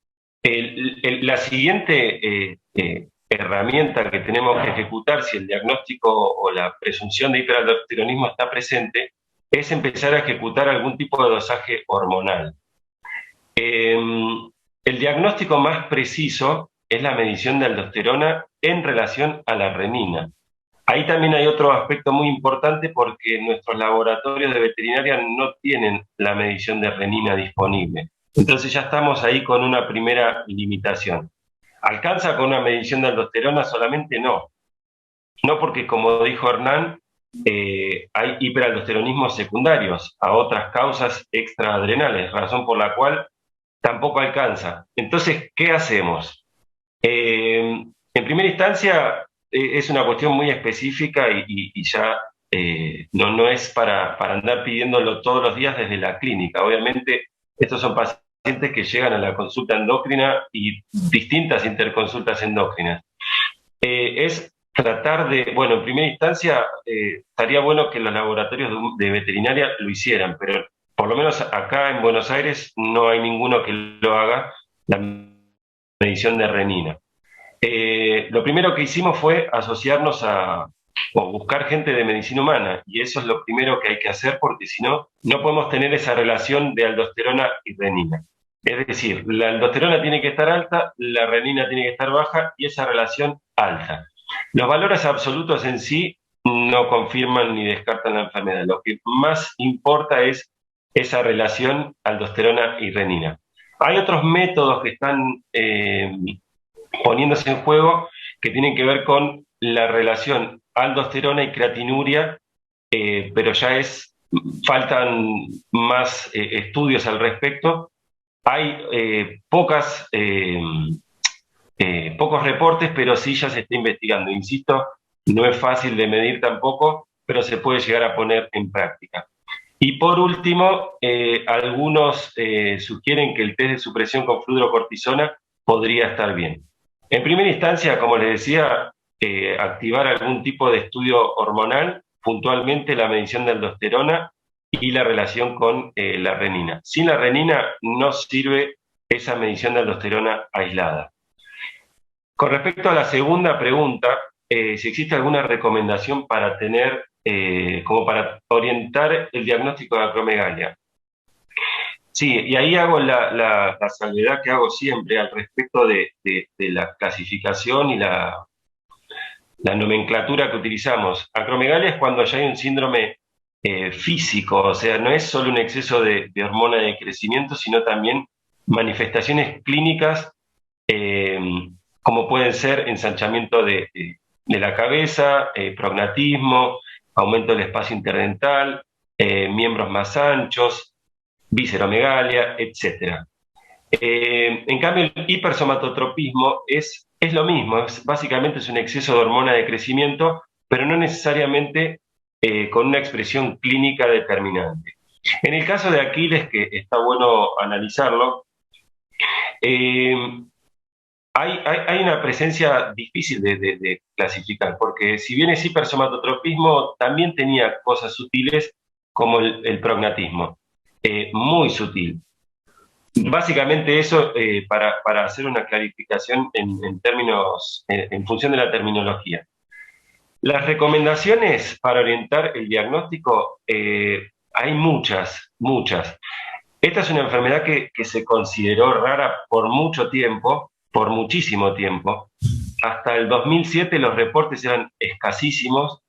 la siguiente herramienta que tenemos que ejecutar si el diagnóstico o la presunción de hiperaldosteronismo está presente es empezar a ejecutar algún tipo de dosaje hormonal. El diagnóstico más preciso es la medición de aldosterona en relación a la renina. Ahí también hay otro aspecto muy importante porque nuestros laboratorios de veterinaria no tienen la medición de renina disponible. Entonces ya estamos ahí con una primera limitación. ¿Alcanza con una medición de aldosterona solamente? No. No, porque como dijo Hernán, hay hiperaldosteronismos secundarios a otras causas extraadrenales, razón por la cual tampoco alcanza. Entonces, ¿qué hacemos? En primera instancia, es una cuestión muy específica y ya no es para andar pidiéndolo todos los días desde la clínica. Obviamente, estos son pacientes que llegan a la consulta endocrina y distintas interconsultas endocrinas. Es tratar de, bueno, en primera instancia, estaría bueno que los laboratorios de veterinaria lo hicieran, pero por lo menos acá en Buenos Aires no hay ninguno que lo haga, la medición de renina. Lo primero que hicimos fue asociarnos o buscar gente de medicina humana, y eso es lo primero que hay que hacer porque si no, no podemos tener esa relación de aldosterona y renina. Es decir, la aldosterona tiene que estar alta, la renina tiene que estar baja y esa relación alta. Los valores absolutos en sí no confirman ni descartan la enfermedad. Lo que más importa es esa relación aldosterona y renina. Hay otros métodos que están poniéndose en juego que tienen que ver con la relación aldosterona y creatinuria, pero ya faltan más estudios al respecto. Hay pocos reportes, pero sí ya se está investigando. Insisto, no es fácil de medir tampoco, pero se puede llegar a poner en práctica. Y por último, algunos sugieren que el test de supresión con fludrocortisona podría estar bien. En primera instancia, como les decía, activar algún tipo de estudio hormonal, puntualmente la medición de aldosterona y la relación con la renina. Sin la renina no sirve esa medición de aldosterona aislada. Con respecto a la segunda pregunta, si existe alguna recomendación para tener, como para orientar el diagnóstico de acromegalia. Sí, y ahí hago la salvedad que hago siempre al respecto de la clasificación y la nomenclatura que utilizamos. Acromegalia es cuando ya hay un síndrome físico, o sea, no es solo un exceso de hormona de crecimiento, sino también manifestaciones clínicas como pueden ser ensanchamiento de la cabeza, prognatismo, aumento del espacio interdental, miembros más anchos, visceromegalia, etc. En cambio, el hipersomatotropismo es lo mismo, básicamente es un exceso de hormona de crecimiento, pero no necesariamente con una expresión clínica determinante. En el caso de Aquiles, que está bueno analizarlo, hay una presencia difícil de clasificar, porque si bien es hipersomatotropismo, también tenía cosas sutiles como el prognatismo, muy sutil. Básicamente eso, para hacer una clarificación en términos, en función de la terminología. Las recomendaciones para orientar el diagnóstico, hay muchas. Esta es una enfermedad que se consideró rara por mucho tiempo, por muchísimo tiempo. Hasta el 2007 los reportes eran escasísimos,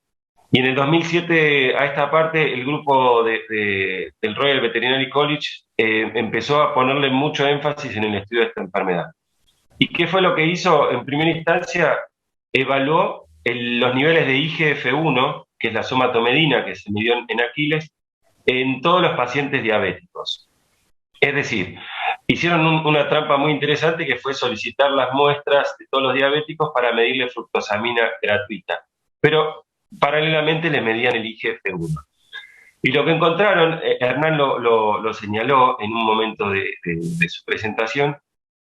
y en el 2007 a esta parte el grupo del Royal Veterinary College empezó a ponerle mucho énfasis en el estudio de esta enfermedad. ¿Y qué fue lo que hizo? En primera instancia, evaluó los niveles de IGF-1, que es la somatomedina que se midió en Aquiles, en todos los pacientes diabéticos. Es decir, hicieron una trampa muy interesante, que fue solicitar las muestras de todos los diabéticos para medirle fructosamina gratuita. Pero paralelamente le medían el IGF-1. Y lo que encontraron, Hernán lo señaló en un momento de su presentación,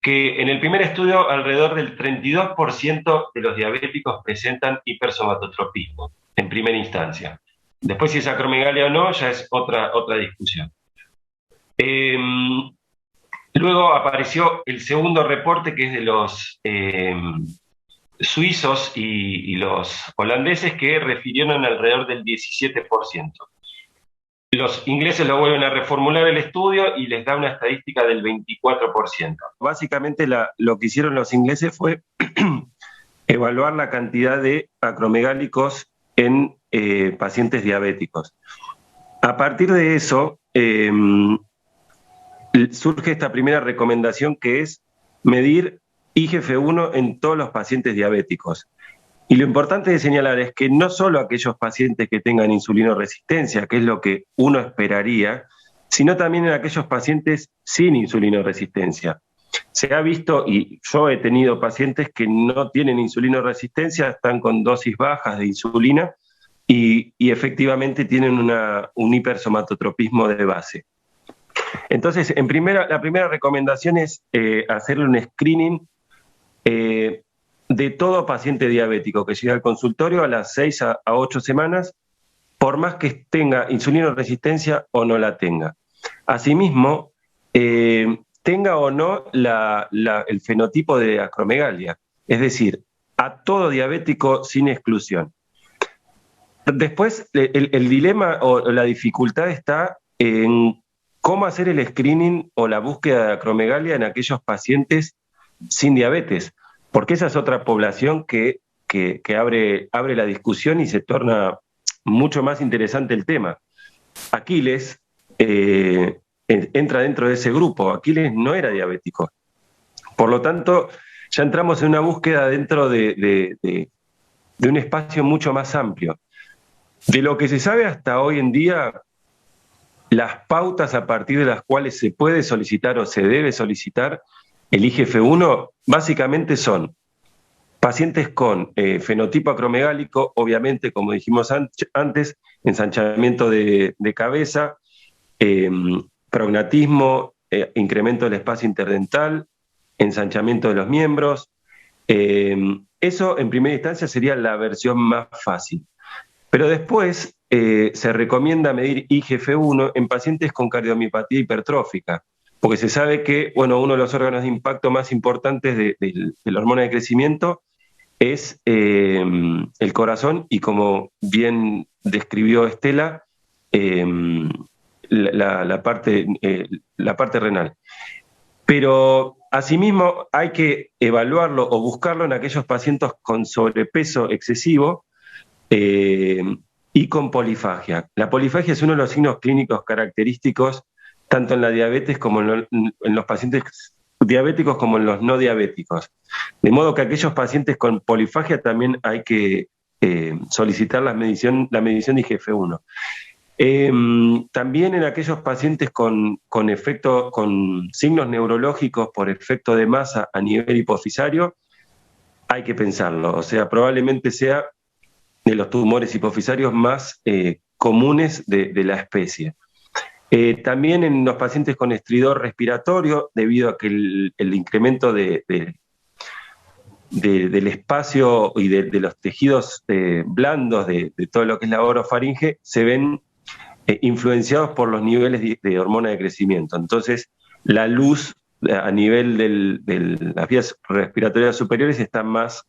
que en el primer estudio alrededor del 32% de los diabéticos presentan hipersomatotropismo en primera instancia. Después, si es acromegalia o no, ya es otra discusión. Luego apareció el segundo reporte, que es de los suizos y los holandeses, que refirieron alrededor del 17%. Los ingleses lo vuelven a reformular el estudio y les da una estadística del 24%. Básicamente lo que hicieron los ingleses fue evaluar la cantidad de acromegálicos en pacientes diabéticos. A partir de eso, surge esta primera recomendación, que es medir IGF-1 en todos los pacientes diabéticos. Y lo importante de señalar es que no solo aquellos pacientes que tengan insulinoresistencia, que es lo que uno esperaría, sino también en aquellos pacientes sin insulinoresistencia. Se ha visto, y yo he tenido pacientes que no tienen insulinoresistencia, están con dosis bajas de insulina y efectivamente tienen un hipersomatotropismo de base. Entonces, la primera recomendación es hacerle un screening de todo paciente diabético que llega al consultorio a las 6 a 8 semanas, por más que tenga insulinoresistencia o no la tenga. Asimismo, tenga o no el fenotipo de acromegalia, es decir, a todo diabético sin exclusión. Después, el dilema o la dificultad está en cómo hacer el screening o la búsqueda de acromegalia en aquellos pacientes sin diabetes, porque esa es otra población que abre la discusión y se torna mucho más interesante el tema. Aquiles entra dentro de ese grupo. Aquiles no era diabético. Por lo tanto, ya entramos en una búsqueda dentro de un espacio mucho más amplio. De lo que se sabe hasta hoy en día, las pautas a partir de las cuales se puede solicitar o se debe solicitar el IGF-1 básicamente son pacientes con fenotipo acromegálico, obviamente, como dijimos antes, ensanchamiento de cabeza, prognatismo, incremento del espacio interdental, ensanchamiento de los miembros. Eso en primera instancia sería la versión más fácil. Pero después se recomienda medir IGF-1 en pacientes con cardiomiopatía hipertrófica, porque se sabe que uno de los órganos de impacto más importantes de la hormona de crecimiento es el corazón, y como bien describió Estela, la parte renal. Pero asimismo hay que evaluarlo o buscarlo en aquellos pacientes con sobrepeso excesivo y con polifagia. La polifagia es uno de los signos clínicos característicos tanto en la diabetes como en los pacientes diabéticos como en los no diabéticos. De modo que aquellos pacientes con polifagia también hay que solicitar la medición de IGF-1. También en aquellos pacientes con signos neurológicos por efecto de masa a nivel hipofisario, hay que pensarlo. O sea, probablemente sea de los tumores hipofisarios más comunes de la especie. También en los pacientes con estridor respiratorio, debido a que el incremento del espacio y de los tejidos blandos de todo lo que es la orofaringe, se ven influenciados por los niveles de hormona de crecimiento. Entonces, la luz a nivel de las vías respiratorias superiores está más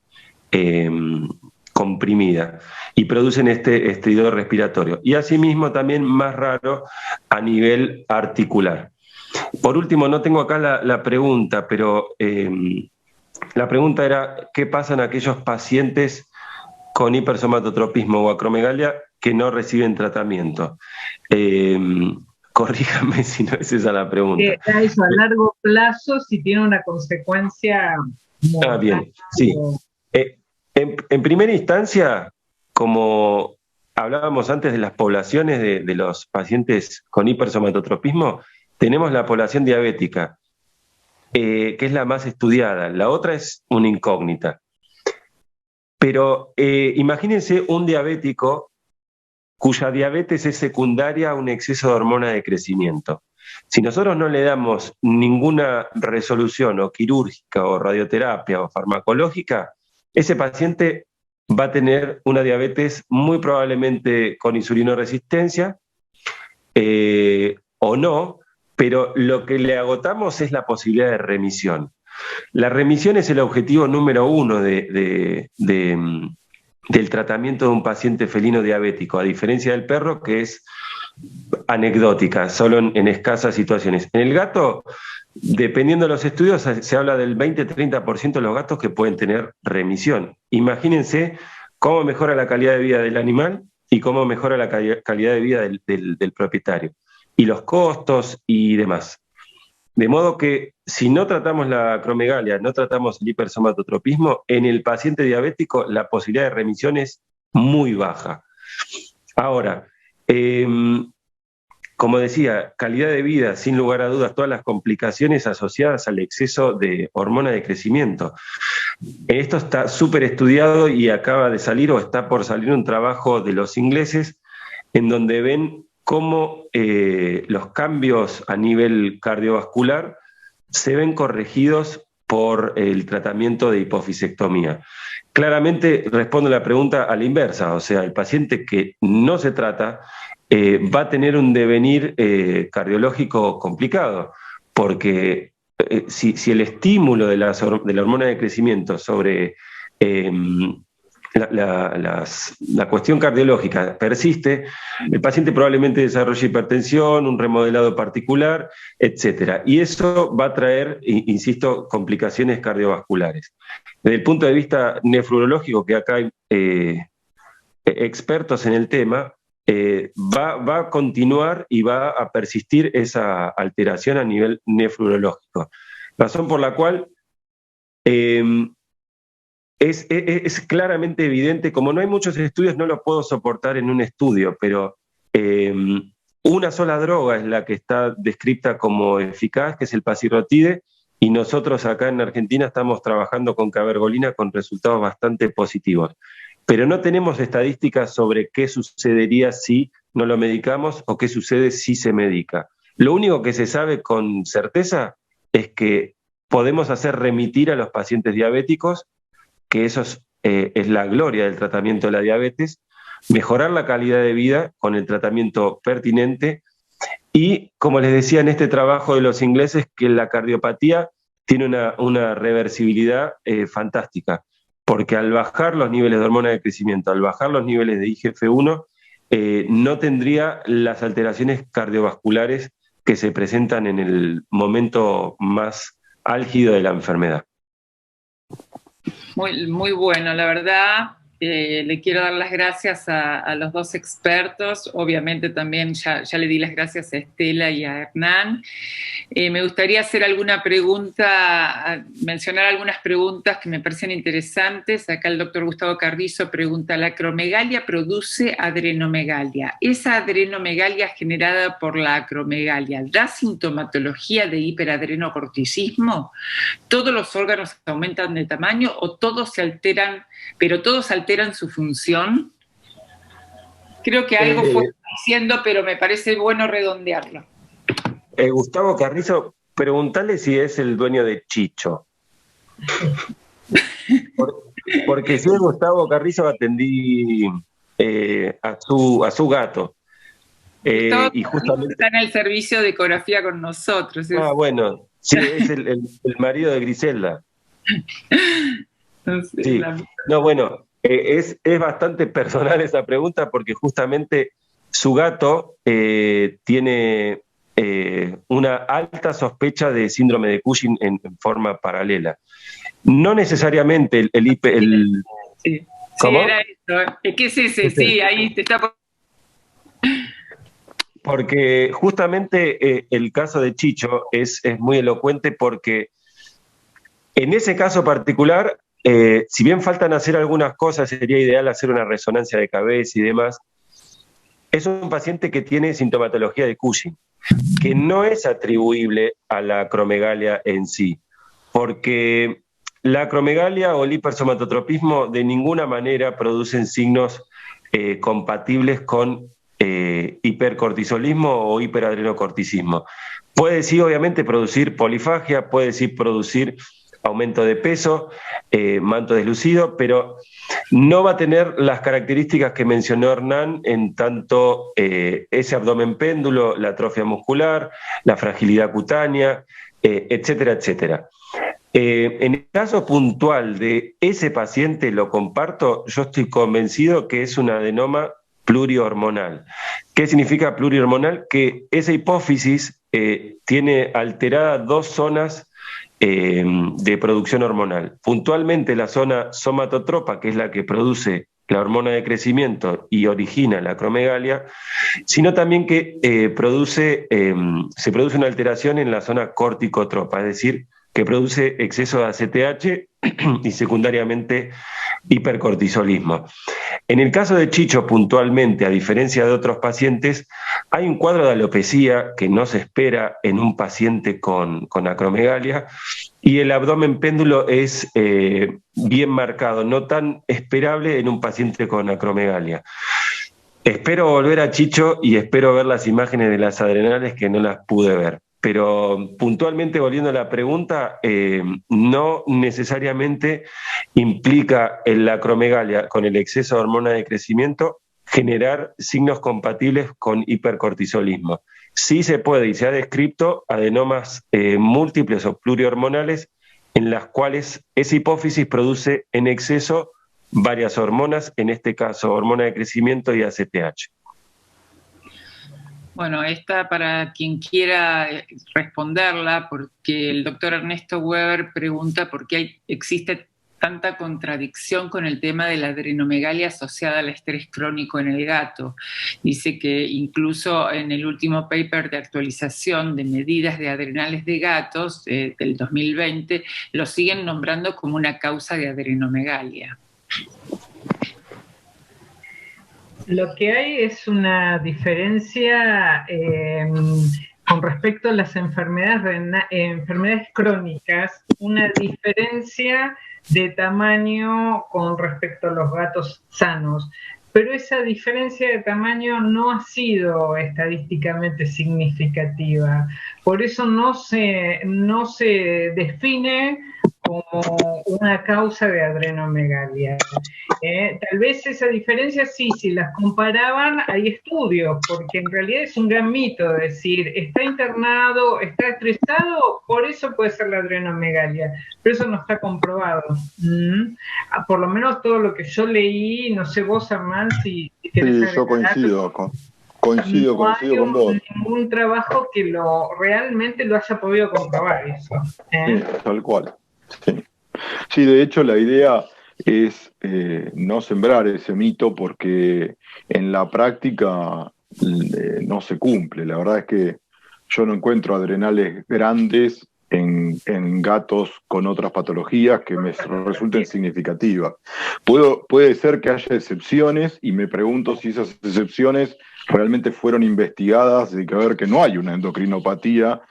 comprimida y producen este estridor respiratorio. Y asimismo también más raro a nivel articular. Por último, no tengo acá la pregunta, pero la pregunta era, ¿qué pasa en aquellos pacientes con hipersomatotropismo o acromegalia que no reciben tratamiento? Corríjame si no es esa la pregunta. Eso, a largo plazo, si tiene una consecuencia mortal. Bien, sí. En primera instancia, como hablábamos antes de las poblaciones de los pacientes con hipersomatotropismo, tenemos la población diabética, que es la más estudiada. La otra es una incógnita. Pero imagínense un diabético cuya diabetes es secundaria a un exceso de hormona de crecimiento. Si nosotros no le damos ninguna resolución o quirúrgica o radioterapia o farmacológica, ese paciente va a tener una diabetes muy probablemente con insulinoresistencia o no, pero lo que le agotamos es la posibilidad de remisión. La remisión es el objetivo número 1 del tratamiento de un paciente felino diabético, a diferencia del perro, que es anecdótica, solo en escasas situaciones. En el gato, dependiendo de los estudios, se habla del 20-30% de los gatos que pueden tener remisión. Imagínense cómo mejora la calidad de vida del animal y cómo mejora la calidad de vida del propietario, y los costos y demás. De modo que si no tratamos la acromegalia, no tratamos el hipersomatotropismo, en el paciente diabético la posibilidad de remisión es muy baja. Ahora, como decía, calidad de vida, sin lugar a dudas, todas las complicaciones asociadas al exceso de hormona de crecimiento. Esto está súper estudiado y acaba de salir o está por salir un trabajo de los ingleses en donde ven cómo los cambios a nivel cardiovascular se ven corregidos por el tratamiento de hipofisectomía. Claramente respondo la pregunta a la inversa, o sea, el paciente que no se trata va a tener un devenir cardiológico complicado, porque si el estímulo de la hormona de crecimiento sobre la cuestión cardiológica persiste, el paciente probablemente desarrolle hipertensión, un remodelado particular, etc. Y eso va a traer, insisto, complicaciones cardiovasculares. Desde el punto de vista nefrológico, que acá hay expertos en el tema, va a continuar y va a persistir esa alteración a nivel nefrológico. Razón por la cual es claramente evidente, como no hay muchos estudios, no lo puedo soportar en un estudio, pero una sola droga es la que está descrita como eficaz, que es el pasirrotide, y nosotros acá en Argentina estamos trabajando con cabergolina con resultados bastante positivos. Pero no tenemos estadísticas sobre qué sucedería si no lo medicamos o qué sucede si se medica. Lo único que se sabe con certeza es que podemos hacer remitir a los pacientes diabéticos, que eso es la gloria del tratamiento de la diabetes, mejorar la calidad de vida con el tratamiento pertinente y, como les decía en este trabajo de los ingleses, que la cardiopatía tiene una reversibilidad fantástica, porque al bajar los niveles de hormona de crecimiento, al bajar los niveles de IGF-1, no tendría las alteraciones cardiovasculares que se presentan en el momento más álgido de la enfermedad. Muy, muy bueno, la verdad, le quiero dar las gracias a los dos expertos. Obviamente también ya le di las gracias a Estela y a Hernán. Me gustaría hacer alguna pregunta, mencionar algunas preguntas que me parecen interesantes. Acá el doctor Gustavo Carrizo pregunta: ¿la acromegalia produce adrenomegalia? ¿Esa adrenomegalia generada por la acromegalia da sintomatología de hiperadrenocorticismo? ¿Todos los órganos aumentan de tamaño o todos se alteran, pero todos alteran su función? Creo que algo fue diciendo, pero me parece bueno redondearlo. Gustavo Carrizo, preguntale si es el dueño de Chicho. Porque si es Gustavo Carrizo, atendí a su gato. Y justamente está en el servicio de ecografía con nosotros. Ah, bueno, sí, es el marido de Griselda. Sí. No, bueno, es bastante personal esa pregunta porque justamente su gato tiene una alta sospecha de síndrome de Cushing en forma paralela. No necesariamente Sí, ¿Cómo? era eso. ¿Qué es ese? Sí, ahí te está... Porque justamente el caso de Chicho es muy elocuente porque en ese caso particular, si bien faltan hacer algunas cosas, sería ideal hacer una resonancia de cabeza y demás, es un paciente que tiene sintomatología de Cushing, que no es atribuible a la acromegalia en sí, porque la acromegalia o el hipersomatotropismo de ninguna manera producen signos compatibles con hipercortisolismo o hiperadrenocorticismo. Puede sí, obviamente, producir polifagia, puede sí producir aumento de peso, manto deslucido, pero no va a tener las características que mencionó Hernán en tanto ese abdomen péndulo, la atrofia muscular, la fragilidad cutánea, etcétera, etcétera. En el caso puntual de ese paciente, lo comparto, yo estoy convencido que es un adenoma plurihormonal. ¿Qué significa plurihormonal? Que esa hipófisis tiene alteradas dos zonas de producción hormonal. Puntualmente la zona somatotropa, que es la que produce la hormona de crecimiento y origina la acromegalia, sino también que se produce una alteración en la zona corticotropa, es decir, que produce exceso de ACTH y secundariamente hipercortisolismo. En el caso de Chicho, puntualmente, a diferencia de otros pacientes, hay un cuadro de alopecia que no se espera en un paciente con acromegalia y el abdomen péndulo es bien marcado, no tan esperable en un paciente con acromegalia. Espero volver a Chicho y espero ver las imágenes de las adrenales que no las pude ver. Pero puntualmente, volviendo a la pregunta, no necesariamente implica en la acromegalia con el exceso de hormona de crecimiento generar signos compatibles con hipercortisolismo. Sí se puede y se ha descrito adenomas múltiples o plurihormonales en las cuales esa hipófisis produce en exceso varias hormonas, en este caso hormona de crecimiento y ACTH. Bueno, esta para quien quiera responderla, porque el doctor Ernesto Weber pregunta por qué existe tanta contradicción con el tema de la adrenomegalia asociada al estrés crónico en el gato. Dice que incluso en el último paper de actualización de medidas de adrenales de gatos del 2020, lo siguen nombrando como una causa de adrenomegalia. Lo que hay es una diferencia con respecto a las enfermedades crónicas, una diferencia de tamaño con respecto a los gatos sanos. Pero esa diferencia de tamaño no ha sido estadísticamente significativa. Por eso no se define como una causa de adrenomegalia. Tal vez esa diferencia sí, si las comparaban, hay estudios, porque en realidad es un gran mito decir, está internado, está estresado, por eso puede ser la adrenomegalia, pero eso no está comprobado. Por lo menos todo lo que yo leí, no sé vos, Armand, si querés. Sí, yo coincido con vos. Ningún trabajo que realmente lo haya podido comprobar eso. Sí, tal cual. Sí. Sí, de hecho la idea es no sembrar ese mito, porque en la práctica no se cumple. La verdad es que yo no encuentro adrenales grandes en gatos con otras patologías que me resulten significativas. Puede ser que haya excepciones, y me pregunto si esas excepciones realmente fueron investigadas, de que ver que no hay una endocrinopatía,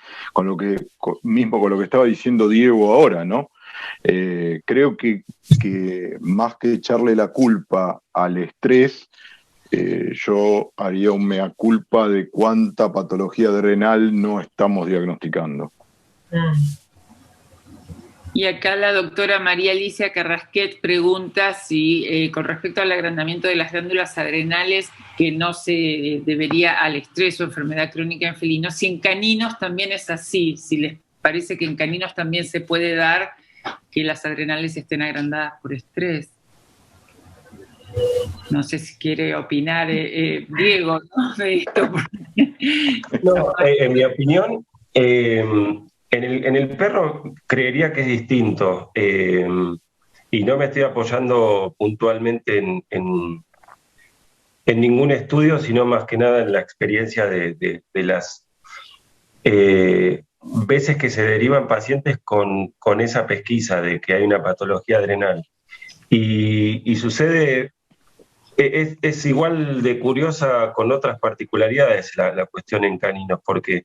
mismo con lo que estaba diciendo Diego ahora, ¿no? Creo que más que echarle la culpa al estrés, yo haría un mea culpa de cuánta patología adrenal no estamos diagnosticando. Y acá la doctora María Alicia Carrasquet pregunta si, con respecto al agrandamiento de las glándulas adrenales, que no se debería al estrés o enfermedad crónica en felinos, si en caninos también es así, si les parece que en caninos también se puede dar que las adrenales estén agrandadas por estrés. No sé si quiere opinar Diego, ¿no?, de esto. No, en mi opinión, en el perro creería que es distinto, y no me estoy apoyando puntualmente en ningún estudio, sino más que nada en la experiencia de las veces que se derivan pacientes con esa pesquisa de que hay una patología adrenal. Y sucede, es igual de curiosa con otras particularidades la cuestión en caninos, porque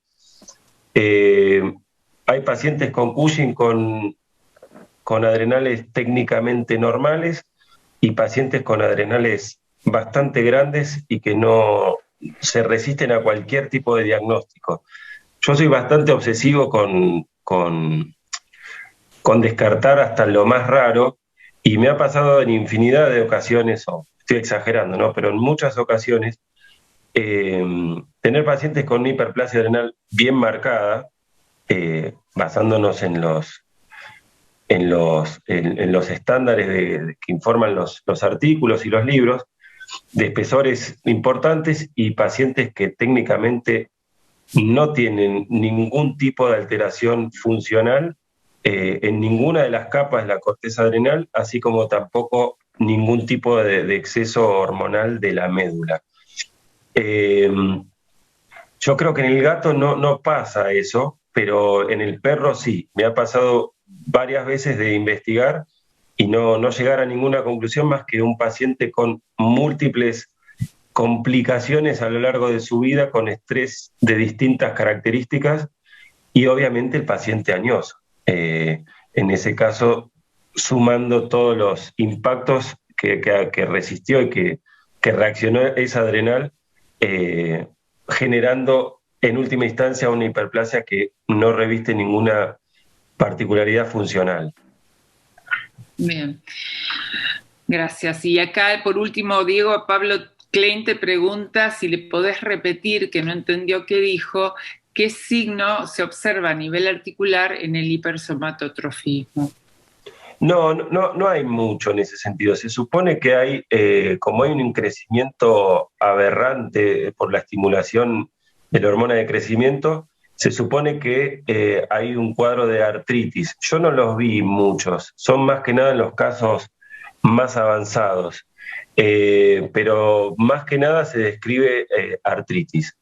hay pacientes con Cushing con adrenales técnicamente normales y pacientes con adrenales bastante grandes y que no se resisten a cualquier tipo de diagnóstico. Yo soy bastante obsesivo con descartar hasta lo más raro, y me ha pasado en infinidad de ocasiones, o estoy exagerando, ¿no?, pero en muchas ocasiones, tener pacientes con hiperplasia adrenal bien marcada, basándonos en los estándares que informan los artículos y los libros, de espesores importantes y pacientes que técnicamente no tienen ningún tipo de alteración funcional en ninguna de las capas de la corteza adrenal, así como tampoco ningún tipo de exceso hormonal de la médula. Yo creo que en el gato no pasa eso, pero en el perro sí. Me ha pasado varias veces de investigar y no llegar a ninguna conclusión más que un paciente con múltiples complicaciones a lo largo de su vida, con estrés de distintas características, y obviamente el paciente añoso. En ese caso, sumando todos los impactos que resistió y que reaccionó esa adrenal, generando en última instancia una hiperplasia que no reviste ninguna particularidad funcional. Bien, gracias. Y acá, por último, Diego, Pablo Klein te pregunta si le podés repetir, que no entendió qué dijo, qué signo se observa a nivel articular en el hipersomatotrofismo. No hay mucho en ese sentido. Se supone que hay, como hay un crecimiento aberrante por la estimulación de la hormona de crecimiento, se supone que hay un cuadro de artritis. Yo no los vi muchos, son más que nada en los casos más avanzados, pero más que nada se describe artritis.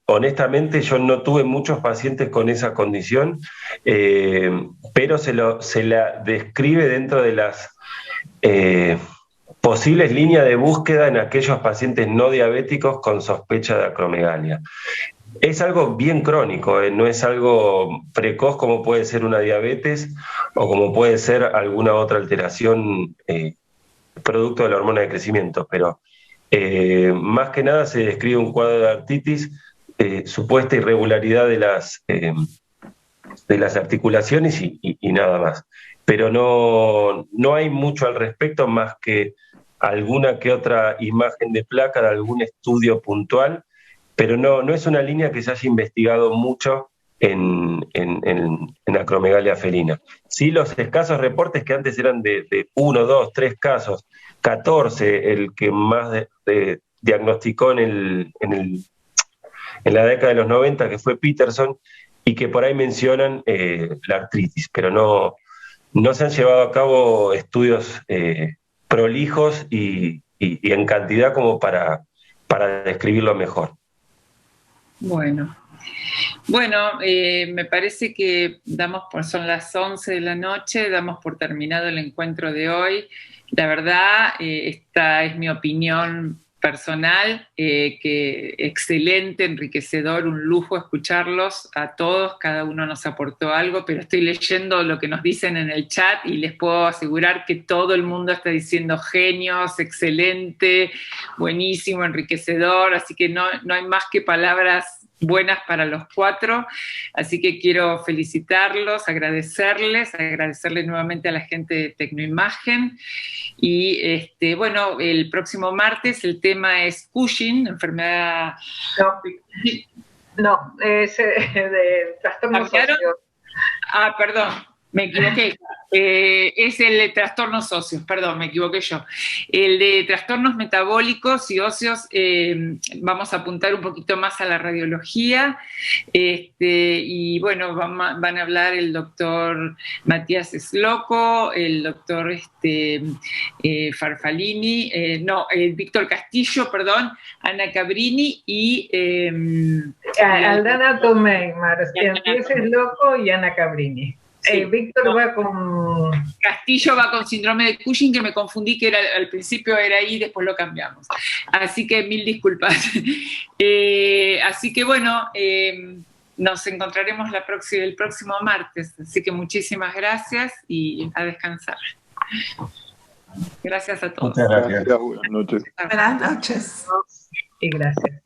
Honestamente yo no tuve muchos pacientes con esa condición, pero se la describe dentro de las posibles líneas de búsqueda en aquellos pacientes no diabéticos con sospecha de acromegalia. Es algo bien crónico, no es algo precoz como puede ser una diabetes o como puede ser alguna otra alteración producto de la hormona de crecimiento, pero más que nada se describe un cuadro de artritis, supuesta irregularidad de las articulaciones y nada más. Pero no hay mucho al respecto, más que alguna que otra imagen de placa de algún estudio puntual, pero no es una línea que se haya investigado mucho en acromegalia felina. Sí, los escasos reportes que antes eran de 1, 2, 3 casos, 14, el que más diagnosticó en la década de los 90, que fue Peterson, y que por ahí mencionan la artritis, pero no se han llevado a cabo estudios prolijos y en cantidad como para describirlo mejor. Bueno, me parece que son las 11 de la noche, damos por terminado el encuentro de hoy. La verdad, esta es mi opinión personal, que excelente, enriquecedor, un lujo escucharlos a todos, cada uno nos aportó algo, pero estoy leyendo lo que nos dicen en el chat y les puedo asegurar que todo el mundo está diciendo genios, excelente, buenísimo, enriquecedor, así que no hay más que palabras buenas para los cuatro, así que quiero felicitarlos, agradecerles nuevamente a la gente de Tecnoimagen. Y el próximo martes el tema es Cushing, enfermedad... No, es de trastornos socios. Perdón, me equivoqué. Es el de trastornos óseos, perdón, me equivoqué yo. El de trastornos metabólicos y óseos, vamos a apuntar un poquito más a la radiología, y bueno, van a hablar el doctor Matías Esloco, el doctor Farfalini, Víctor Castillo, Ana Cabrini y... Aldana Tomei, Matías Esloco y Ana Cabrini. Sí, Víctor va con... Castillo va con síndrome de Cushing, que me confundí, que al principio era ahí, después lo cambiamos. Así que mil disculpas. Así que bueno, nos encontraremos el próximo martes. Así que muchísimas gracias y a descansar. Gracias a todos. Muchas gracias. Buenas noches. Buenas noches. Y gracias.